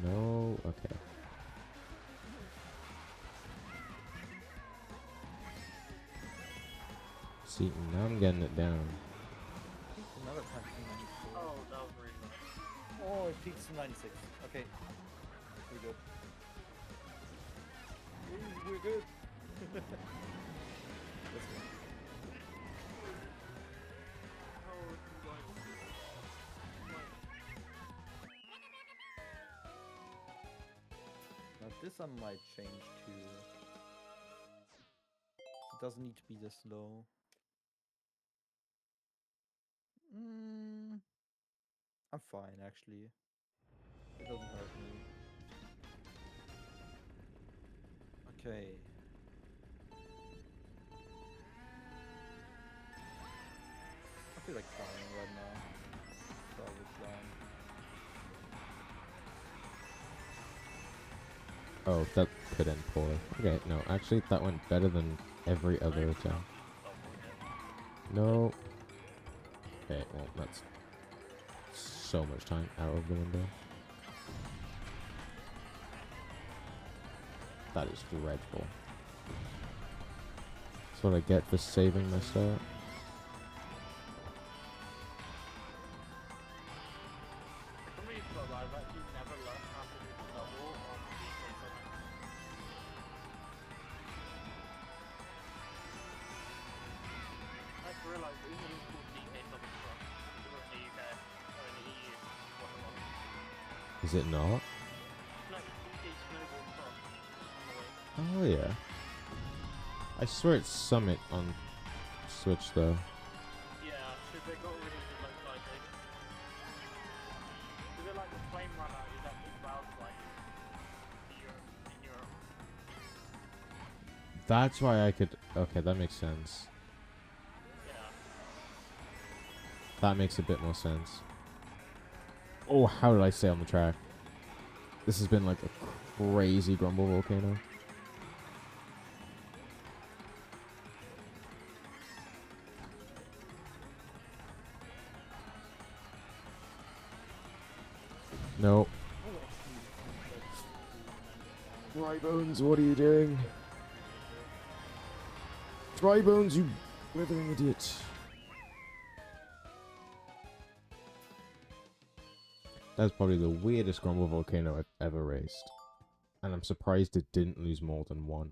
No, okay. See, now I'm getting it down. Another time to 94. Oh, that was really bad. Oh, it peaks to 96. Okay. We're good. We're good. Let's go. Oh, Now this I might change to. It doesn't need to be this low. I'm fine actually. It doesn't hurt me. Okay. I feel like crying right now. Probably crying. Oh, that could end poorly. Okay, no, actually that went better than every other attempt. No. Okay, well, that's so much time out of the window. That is dreadful. That's what I get for saving my start. For me, but I've actually never learned how to do the double on DK7. I just realized it isn't called DK7 truck. It's in the UK or in the EU. Whatever. Is it not? No, it's DK Snowball truck. On the way. Oh yeah. I swear it's Summit on Switch though. Yeah, because they got rid of the localization. Is it like the flame runner is actually browsed like in Europe? That's why I could. Okay, that makes sense. Yeah. That makes a bit more sense. Oh, how did I stay on the track? This has been like a crazy grumble volcano. No. Drybones, what are you doing? Drybones, you blithering idiot. That's probably the weirdest grumble volcano I've ever raced. And I'm surprised it didn't lose more than one.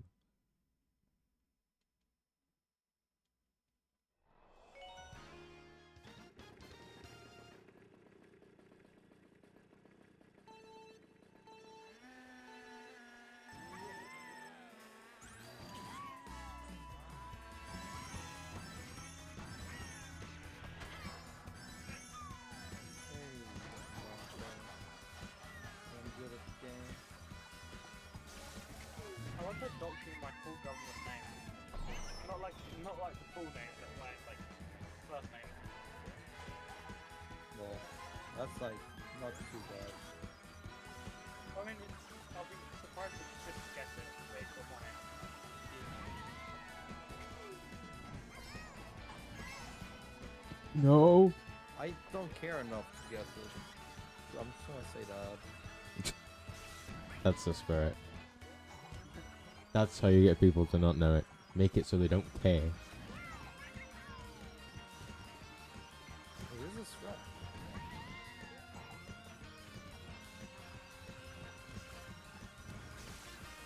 not like the full name, but like first name. Well, that's like not too bad. I mean, I'll be surprised if you couldn't guess it based on my name. No. I don't care enough to guess it. So I'm just gonna say that. That's the spirit. That's how you get people to not know it. Make it so they don't care. It is a strat.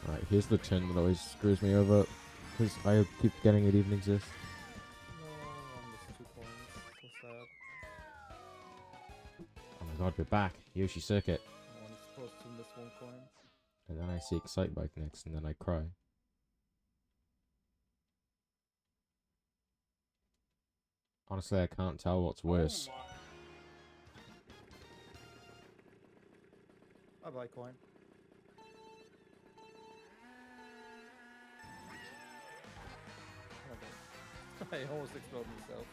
Right, here's the tin that always screws me over. Because I keep forgetting it even exists. No, I missed 2 coins. So sad. Oh my god, we're back. Yoshi Circuit. I'm only supposed to miss 1 coin. And then I see Excite Bike next, and then I cry. Honestly, I can't tell what's worse. Oh my. Bye bye, coin. Okay. I almost exploded myself.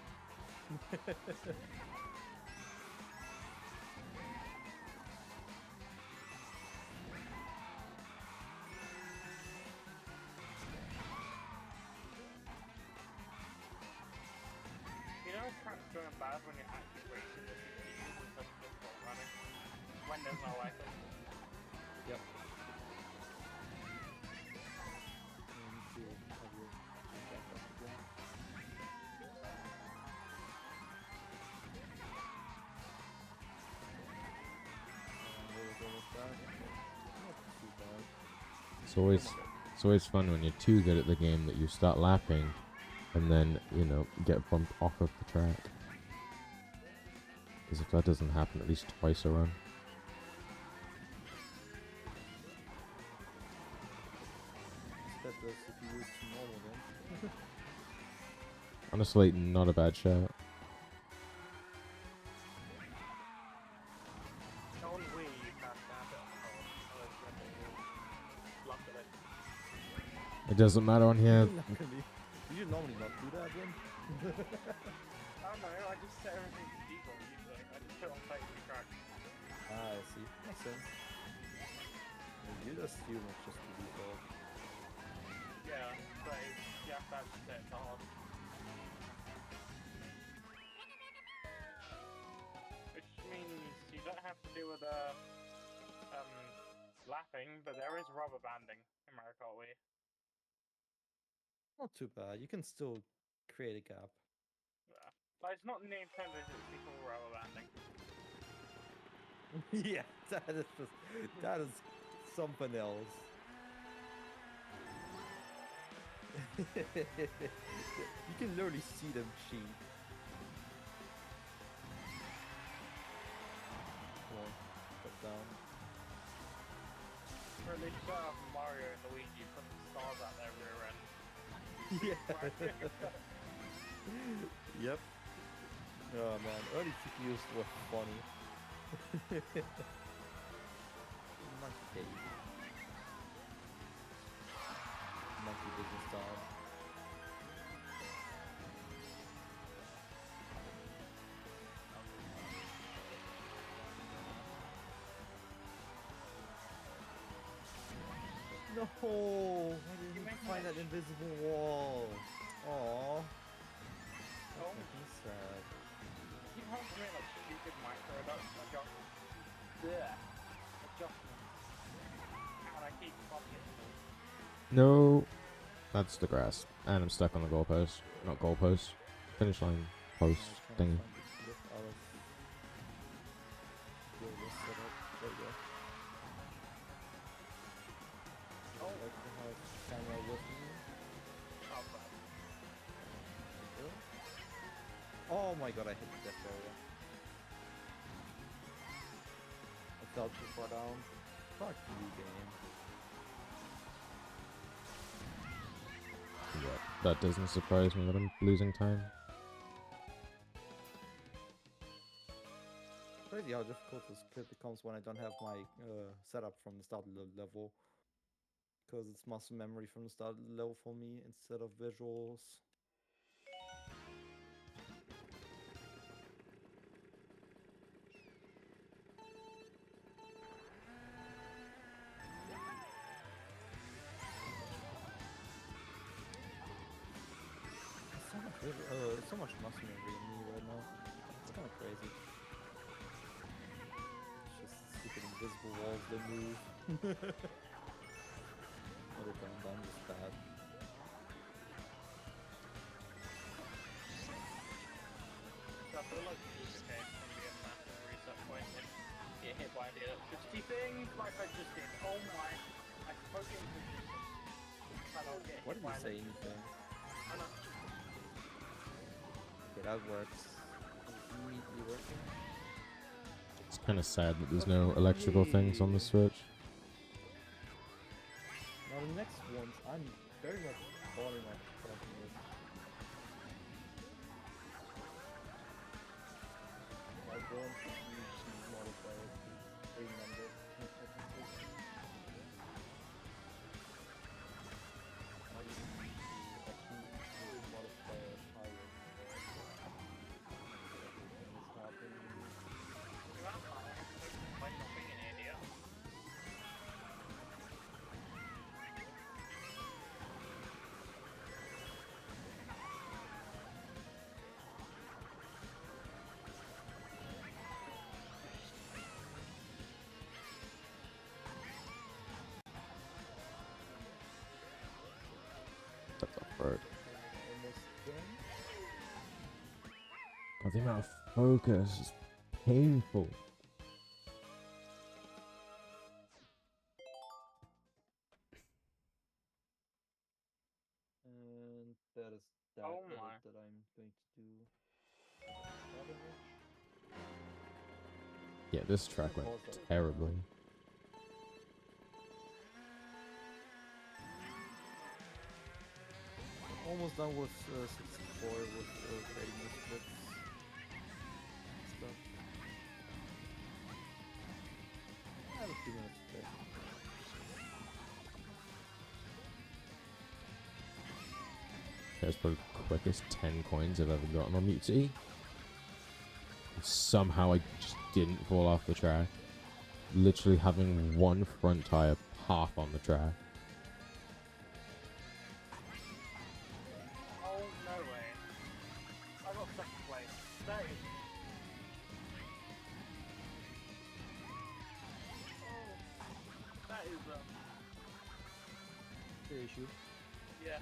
You know it's going bad when you're actually racing the CPUs instead of just not running? When there's no item. Yep. You need to have your back up again. There was almost that. Not too bad. It's always, Oh my god. it's always fun when you're too good at the game that you start lapping, and then, you know, get bumped off of the track. Because if that doesn't happen at least twice a run. Set the CPUs to normal then. Honestly, not a bad shout. On Wii, you can't stand it on the phone. Otherwise, you block it. It doesn't matter on here. Luckily. You should normally not do that then. I don't know, I just set everything to default usually. I just put on play to track. Ah, I see. Makes sense. You just assume it's just the default. Yeah, but you have to actually set it to hard. Which means you don't have to do with lapping, but there is rubber banding in Mario Kart Wii. Not too bad. You can still create a gap. Yeah. But it's not Nintendo 64 rubber banding. Yeah, that is something else. You can literally see them cheat. Come on, drop down. Or at least Mario and Luigi putting stars out their rear end. Yeah. Yep. Oh man, early CPUs were funny. Monkey. Monkey business style. No! Why didn't you find that invisible wall? Aww. Oh. That's making me sad. You have to make like stupid micro adjustments. And I keep fucking. No. That's the grass. And I'm stuck on the goalpost. Not goalpost. Finish line post thingy. Oh my god, I hit the death area. I fell too far down. Fuck you, game. Yeah, that doesn't surprise me that I'm losing time. Crazy how difficult this clip becomes when I don't have my setup from the start of the level. Because it's muscle memory from the start of the level for me instead of visuals. just remembering me right now. It's kind of crazy. It's just stupid invisible walls that move. What a damn, I'm just bad. So I feel like the UK is going to be a massive reset point if you get hit by the electricity thing, like I just did. Oh my! I spoke in position. And I'll get Why hit did you by say electricity. anything? I know. Okay, that works. Is it immediately working? It's kind of sad that there's no electrical things on the Switch. Now the next ones, I'm very much falling off collecting this. I want to use these modifiers to remember technically. Not even need to actually modify higher. Everything is happening. You have like nothing in India. That's a bird. Almost done. God, the amount of focus is painful. And that is that Oh edit my. that I'm going to do. That image. Yeah, this track went Pause that for now. terribly. Almost done with 64 with creating the splits stuff. I have a few minutes to play. That's probably the quickest 10 coins I've ever gotten on Mute City. Somehow I just didn't fall off the track. Literally having one front tire half on the track. Oh no way. I got second place. That is. Oh, that is The issue. yeah.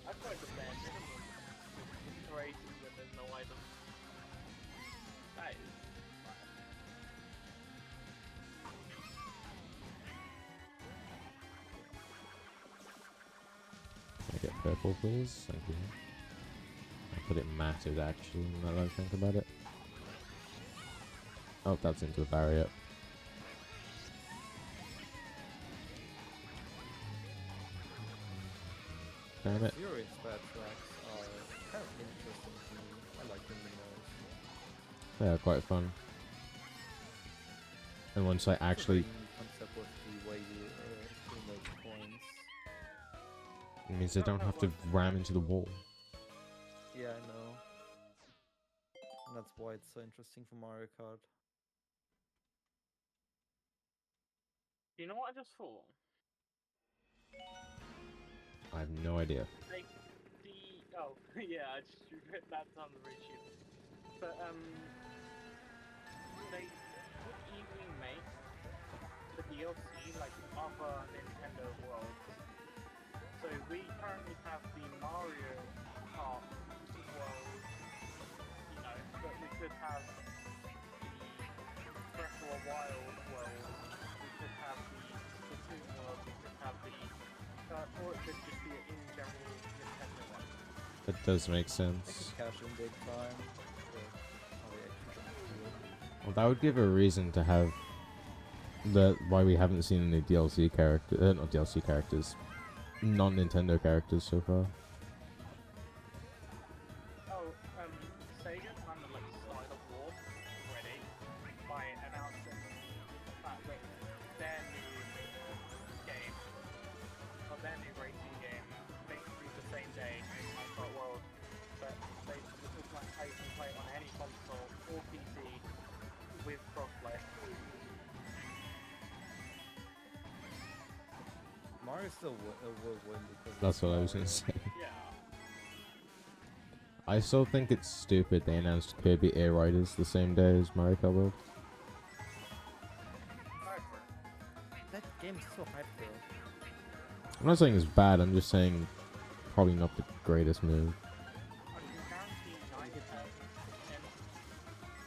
I tried the band minimum with races when there's no item. That is. Can I get purple, please? Thank you. I put it massive, actually, now that I think about it. Oh, that's into a barrier. Damn it. Zero inspired tracks are kind of interesting to me. I like them the most. They are quite fun. And once I It's a actually... very neat concept with the way you accumulate coins. It means I don't have to ram into the wall. Yeah, I know. And that's why it's so interesting for Mario Kart. You know what I just thought? I have no idea. Like oh yeah, I just that sounds really stupid. But they would easily make the DLC like other Nintendo worlds. So we currently have the Mario Kart world, you know, but we could have the Breath of the Wild world, we could have the Splatoon world, we could have the or it could just be an in general Nintendo one. That does make They sense. could cash in big time, but how they actually gonna do it? Well, that would give a reason to have why we haven't seen any DLC character, not DLC characters, non-Nintendo characters so far. Oh, Sega kind of like started a war already by announcing the fact that their new game, or their new racing game, basically the same day as Minecraft World, but they just like how you can play it on any console or PC with crossplay. Mario Mario still will win because That's it's what I was gonna Mario. say. Yeah. I still think it's stupid they announced Kirby Air Riders the same day as Mario Kart World. However, That game is so hyped though. I'm not saying it's bad, I'm just saying probably not the greatest move. I can guarantee 9 out of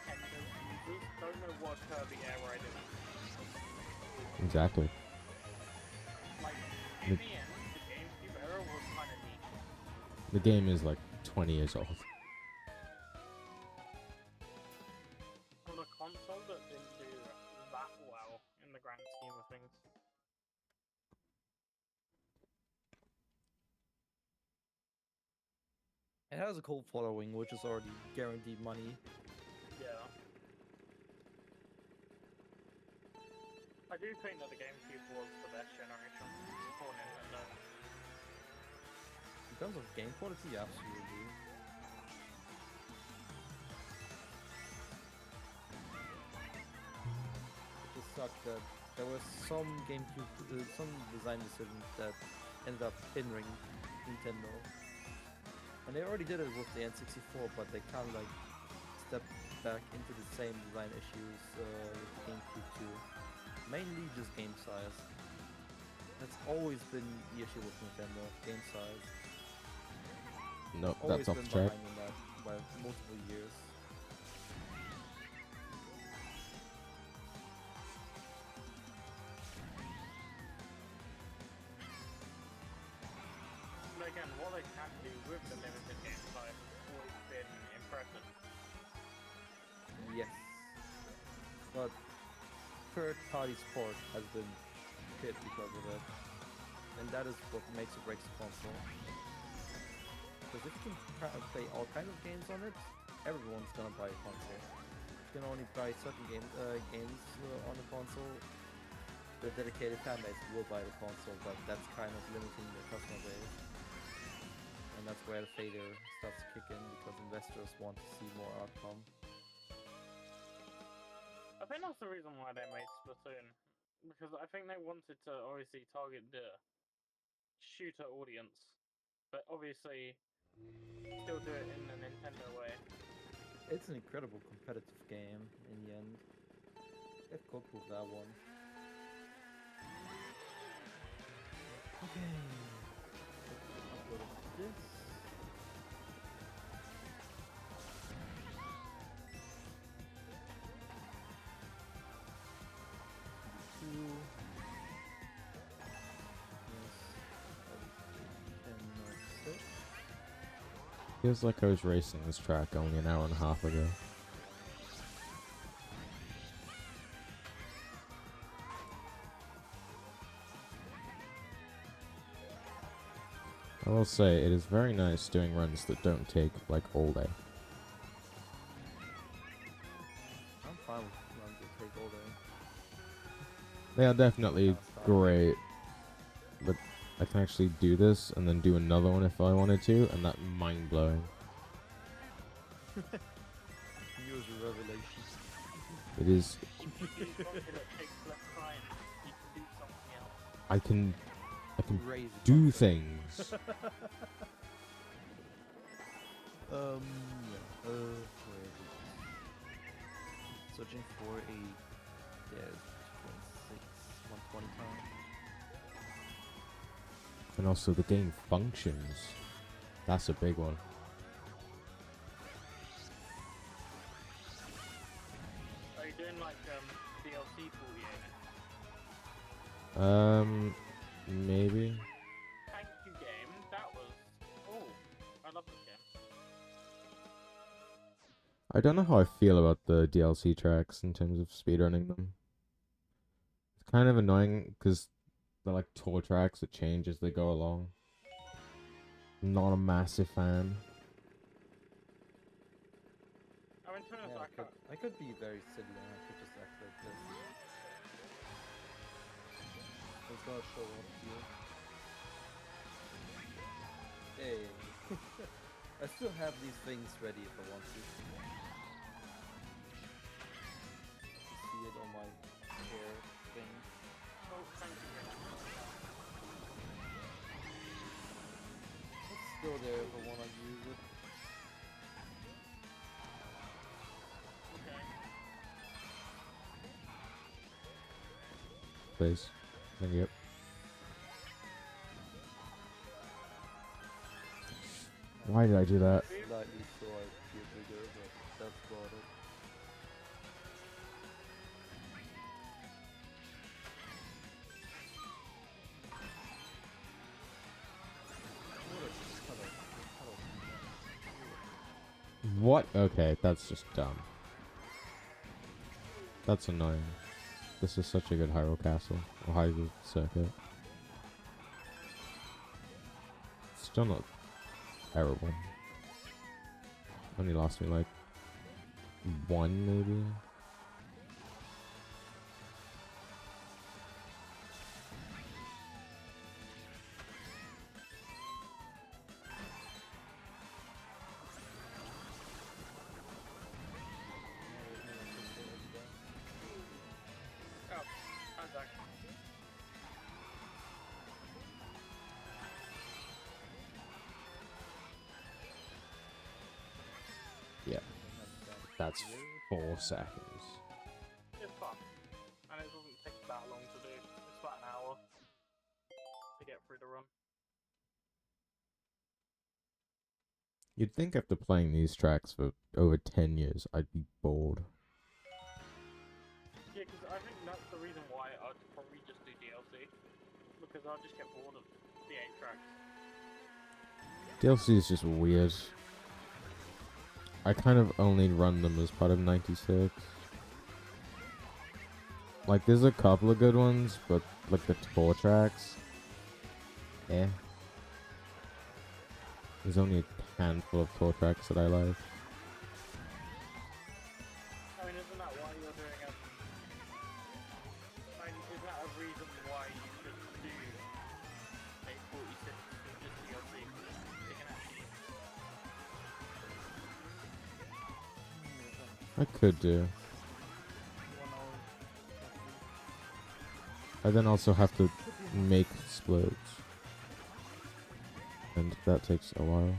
10 Nintendo users don't know what Kirby Air Ride is. Exactly. Like, The- in the end, the GameCube era was kind of neat. The game is like 20 years old. On a console that didn't do that well in the grand scheme of things. It has a cult following, which is already guaranteed money. Yeah. I do think that the GameCube was the best generation for Nintendo. In terms of game quality, absolutely. It just sucked that there were some some design decisions that ended up hindering Nintendo. And they already did it with the N64, but they kind of like stepped back into the same design issues with the GameCube too. Mainly just game size. That's always been the issue with Nintendo, game size. No, Always that's off been the track. behind in that by multiple years. But again, what they can do with the limited game size has always been impressive. Yes. But third-party support has been hit because of it. And that is what makes or breaks the console. Because if you can play all kinds of games on it, everyone's gonna buy a console. You can only buy certain games on the console. The dedicated fan base will buy the console, but that's kind of limiting the customer base. And that's where the failure starts to kick in because investors want to see more outcome. I think that's the reason why they made Splatoon. Because I think they wanted to obviously target the shooter audience. But obviously still do it in the Nintendo way. It's an incredible competitive game in the end. Get cooked with that one. Okay. Upload of this. Two. Yes. 10:06. Feels like I was racing this track only an hour and a half ago. I will say, it is very nice doing runs that don't take, like, all day. I'm fine with runs that take all day. They are definitely Kinda style. great, but I can actually do this and then do another one if I wanted to, and that's mind-blowing. News revelation. It is... If you use something that takes less time, you can do something else. I can Crazy do concept. things. Yeah. Where is it? Searching for a. There's 120 time. And also the game functions. That's a big one. Are you doing like DLC for the Maybe. Thank you game? That was oh, I love this game. I don't know how I feel about the DLC tracks in terms of speedrunning them. It's kind of annoying because they're like tour tracks that change as they go along. I'm not a massive fan. I mean, to be honest, Yeah, I could be very silly and I could just act like this. It's gonna show up here. Hey. I still have these things ready if I want to. You see it on my hair thing. oh, thank you. go there if I wanna use it. Okay. Please. Thank you. Why did I do that? Slightly so I feel bigger, but that's about it. What? Okay, that's just dumb. That's annoying. This is such a good Hyrule Castle. Or Hyrule Circuit. Still not terrible. Only lost me like one maybe. Oh, Isaac. Yeah, that's 4 seconds. It's fun. And it doesn't take that long to do. It's about an hour to get through the run. You'd think after playing these tracks for over 10 years, I'd be bored. Yeah, because I think that's the reason why I'd probably just do DLC. Because I'll just get bored of the 8 tracks. DLC is just weird. I kind of only run them as part of 96. Like, there's a couple of good ones, but like the tour tracks, eh. There's only a handful of tour tracks that I like. I mean, isn't that why you're doing a... I mean, is that a reason why you should do 846 with just DLC? It can actually... I could do. 1 hour. I then also have to make splits. And that takes a while.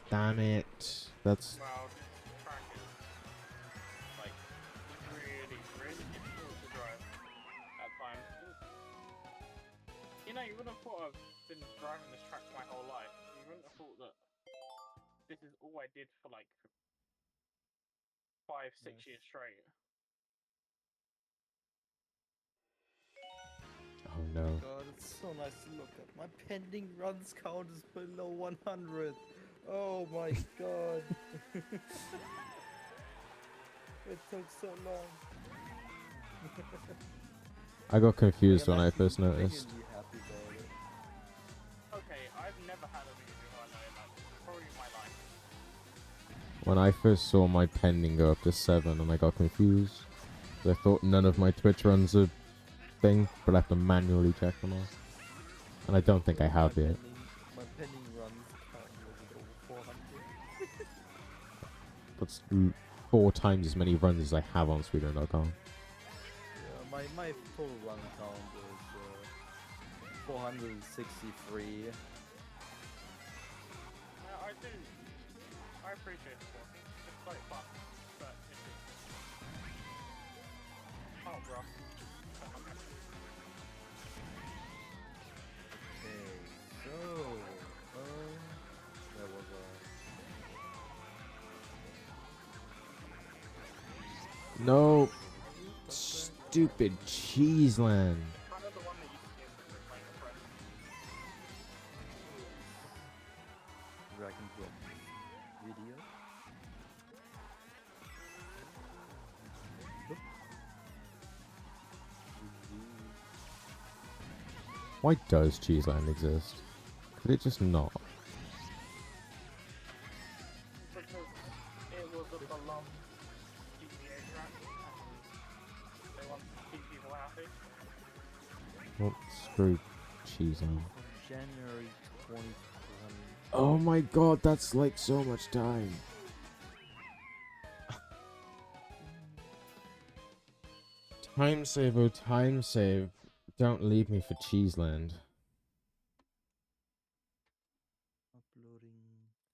Damn it. That's... Well, this track is, like, really, really difficult to drive at times. You know, you wouldn't have thought I've been driving this track my whole life. You wouldn't have thought that this is all I did for, like, 5, 6 Yes. years straight. Oh no. God, it's so nice to look at. My pending runs count is below 100. Oh my god. It took so long. I got confused Yeah, when I I'm first genuinely noticed. happy about it. Okay, I've never had a video I know like probably in my life. When I first saw my pending go up to 7 and I got confused. I thought none of my Twitch runs are thing, but I have to manually check them all. And I don't think I have yet. My pending runs count was over 400. That's 4 times as many runs as I have on speedrun.com. Yeah, my total run count is 463. I do. I appreciate the sport. It's quite fun, but it's just... Oh, bro. Okay, so there was No! Stupid Cheeseland. Kind of the one that used to give me playing with friends. drag and drop video. Why does Cheeseland exist? Could it just not? Because it was a beloved GTA track, and they wanted to keep people happy. Well, screw Cheeseland. January 2020. Oh my god, that's like so much time. Time save, oh time save. Don't leave me for Cheeseland.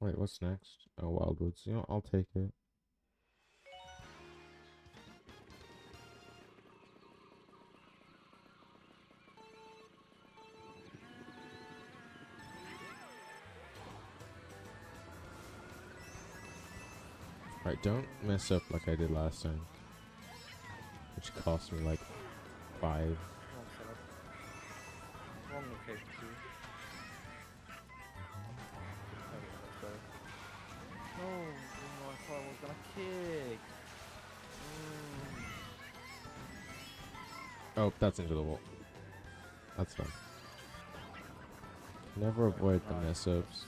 Wait, what's next? Oh, Wildwoods. You know, I'll take it. Right, don't mess up like I did last time. Which cost me like 5. Wrong setup. Wrong location too. Okay, that's better. No, I thought I was gonna kick. Oh, that's into the wall. That's fine. Never avoid the mess ups.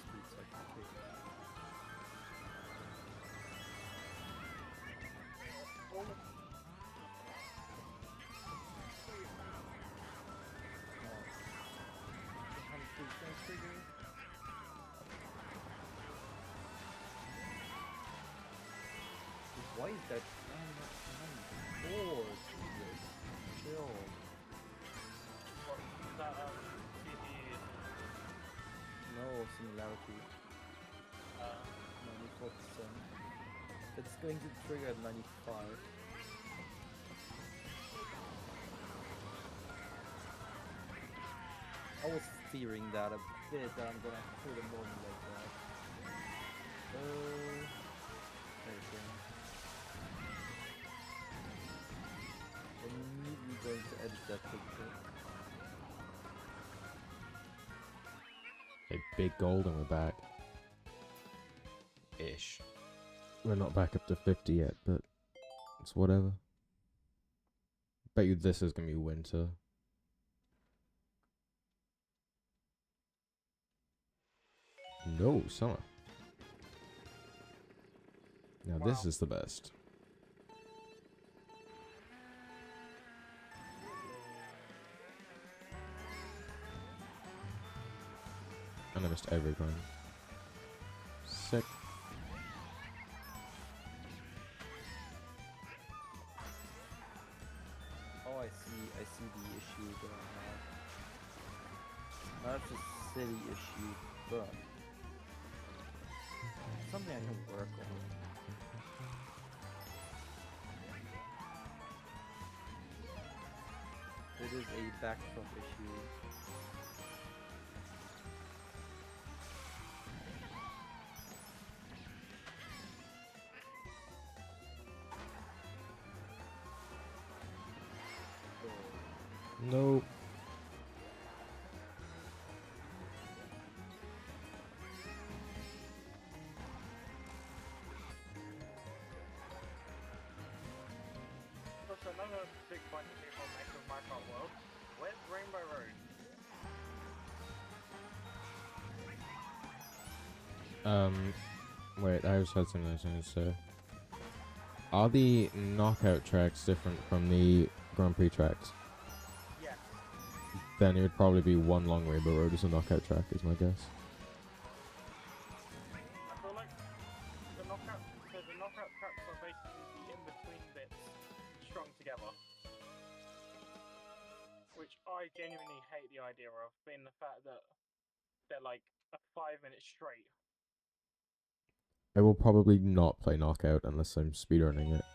Why is that? Oh, Jesus. Chill. What is that? CD. No similarity. 94%. It's going to trigger at 95. I was fearing that a bit, that I'm gonna put a moment like that. There we go. I'm immediately going to edit that picture. A big gold and we're back. Ish. We're not back up to 50 yet, but it's whatever. Bet you this is gonna be winter. No, summer. Now this is the best. And I missed every coin. Sick. Oh, I see the issue that I have. That's a silly issue, but something I can work on. It is a backdrop issue. No. Plus, another big point that people make of Minecraft World. Where's Rainbow Road? Wait, I just had something I was going to say. Are the knockout tracks different from the Grand Prix tracks? Yes. Then it would probably be one long Rainbow Road as a knockout track, is my guess. I feel like the knockout tracks are basically the in-between bits strung together. Which I genuinely hate the idea of, being the fact that they're like a 5 minute straight. I will probably not play knockout unless I'm speedrunning it.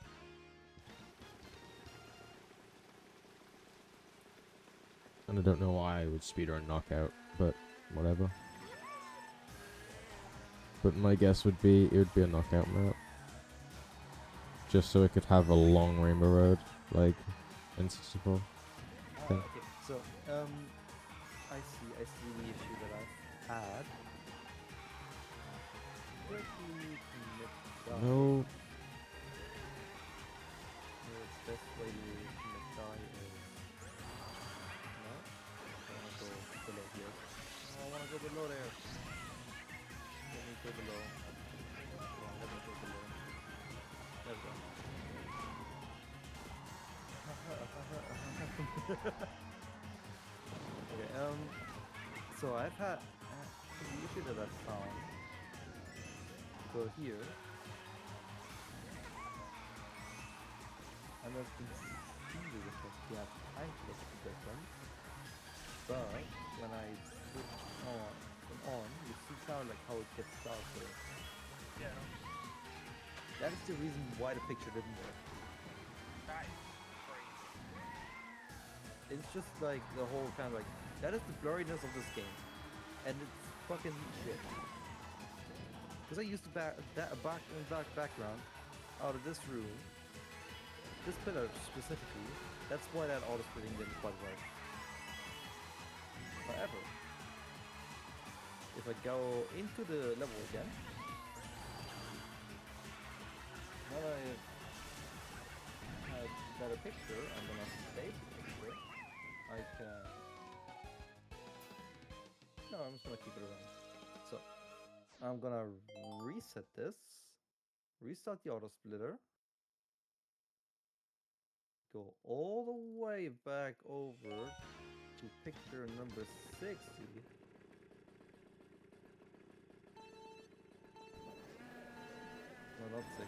And I don't know why I would speedrun knockout, but whatever. But my guess would be it would be a knockout map. Just so it could have a long Rainbow Road, like in 64. Okay, so I see the issue that I've had. Where do you commit die? No. The best way to commit die is no. I wanna go below here. Oh, I wanna go below there. Let me go below. Come on, let me go below. There we go. Okay, so I've had the issue that I found. Go here, and as you can see the difference, yeah, kind of the difference. But when I switch on, you see kind of like how it gets darker. That is the reason why the picture didn't work. That is crazy. It's just like the whole kind of like, that is the blurriness of this game. And it's fucking shit. Because I used to background out of this room, this pillar specifically. That's why that auto splitting didn't quite work. However, if I go into the level again, now that I have a better picture, I'm gonna save the picture. I can. No, I'm just gonna keep it around. So, I'm gonna reset this, restart the auto splitter, go all the way back over to picture number 60. No, not 60.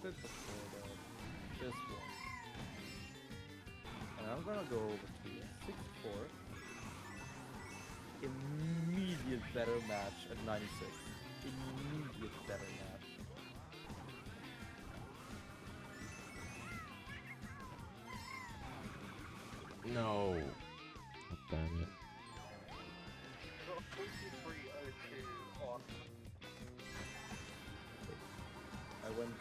54, this one. And I'm gonna go over to 64. Immediate better match at 96. Immediate better match. No. Oh, damn it. I got a 4302 on. I went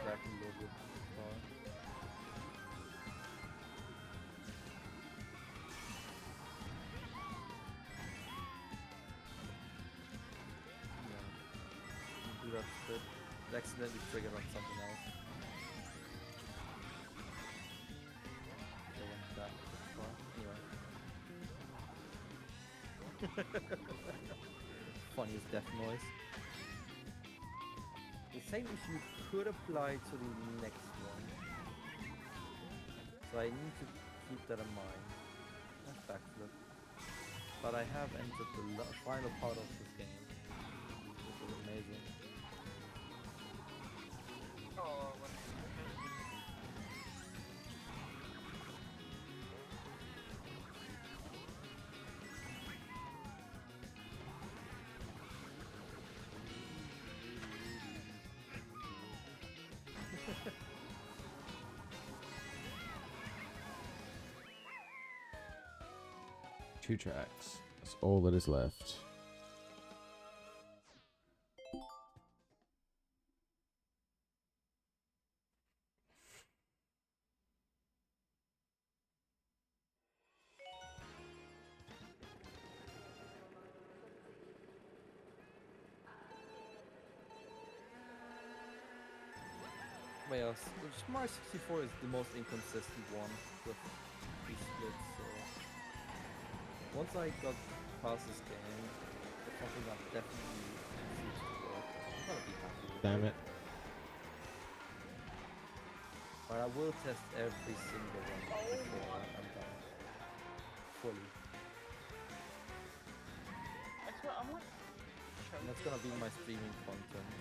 back a little bit far. Yeah. Do that split. It accidentally triggered on something else. I went back a bit far. Anyway. Funniest death noise. The same issue could apply to the next one. So I need to keep that in mind. That's backflip. But I have entered the final part of this game, which is amazing. Oh, when Two tracks. That's all that is left. But yeah, Mario 64 is the most inconsistent one with these splits. So once I got past this game, it's something that definitely seems to work. I'm gonna be happy with Damn it. But I will test every single one before I'm done. Fully. I swear, I'm like. And that's gonna be my streaming content.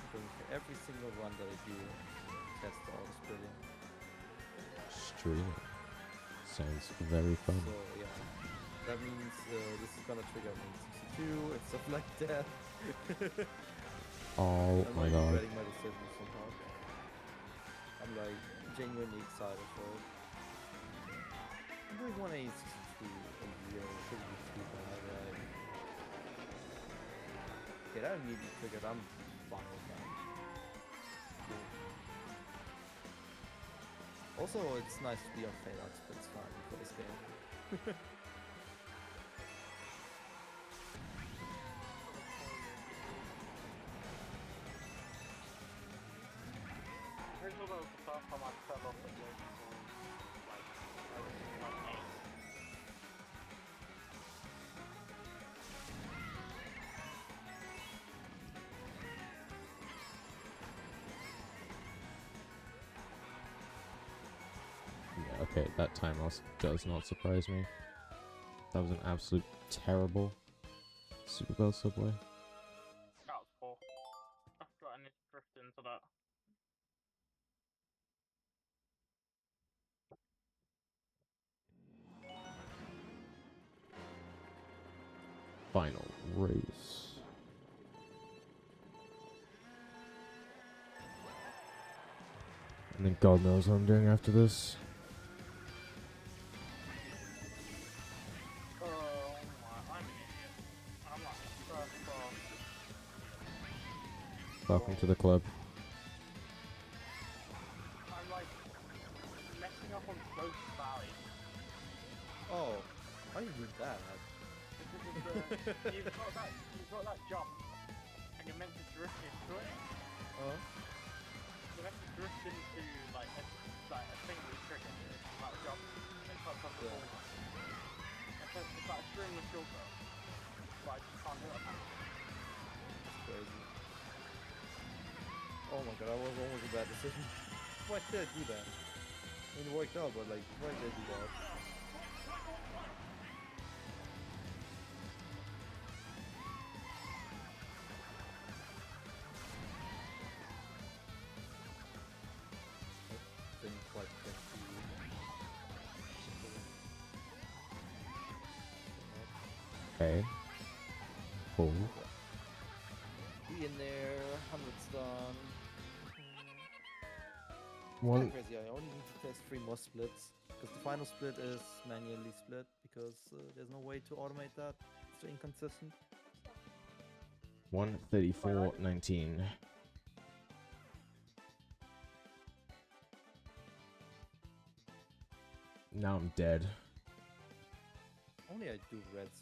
Because for every single one that I do, test all the splitting. Streaming. Sounds very fun. So yeah, that means this is gonna trigger me 62 and stuff like that. Oh I'm my like god. regretting my decision somehow. I'm like genuinely excited for it. I'm doing 162 a year, shouldn't be too bad, right? Okay, that immediately triggered. I'm fine with that. Cool. Also, it's nice to be on fade outs, but it's fine for this game. Here's what was the first time I fell off the game. Like, I was like 8. Yeah, okay, that time loss does not surprise me. That was an absolute terrible Super Bowl Subway. That was poor. I forgot I need to drift into that. Final race. And then God knows what I'm doing after this. Oh my, I'm an idiot. I'm like first class. Welcome to the club. I'm like messing up on Close Valley. Oh, how do you do that? Because you've got that jump, and you're meant to drift into it. Oh, You're meant to drift into like a single trigger, like a jump, and touch on the Yeah. corner. It's like a streamless filter, but I just can't do it. that's crazy. Oh my god, that was almost a bad decision. Why did I do that? I mean, it worked out, but like, why did I do that? I didn't quite get Okay. Cool. be in there, 100's done. One. Crazy, I only need to test 3 more splits. Because the final split is manually split, because there's no way to automate that. It's too inconsistent. 134.19. Now I'm dead. Only I do reds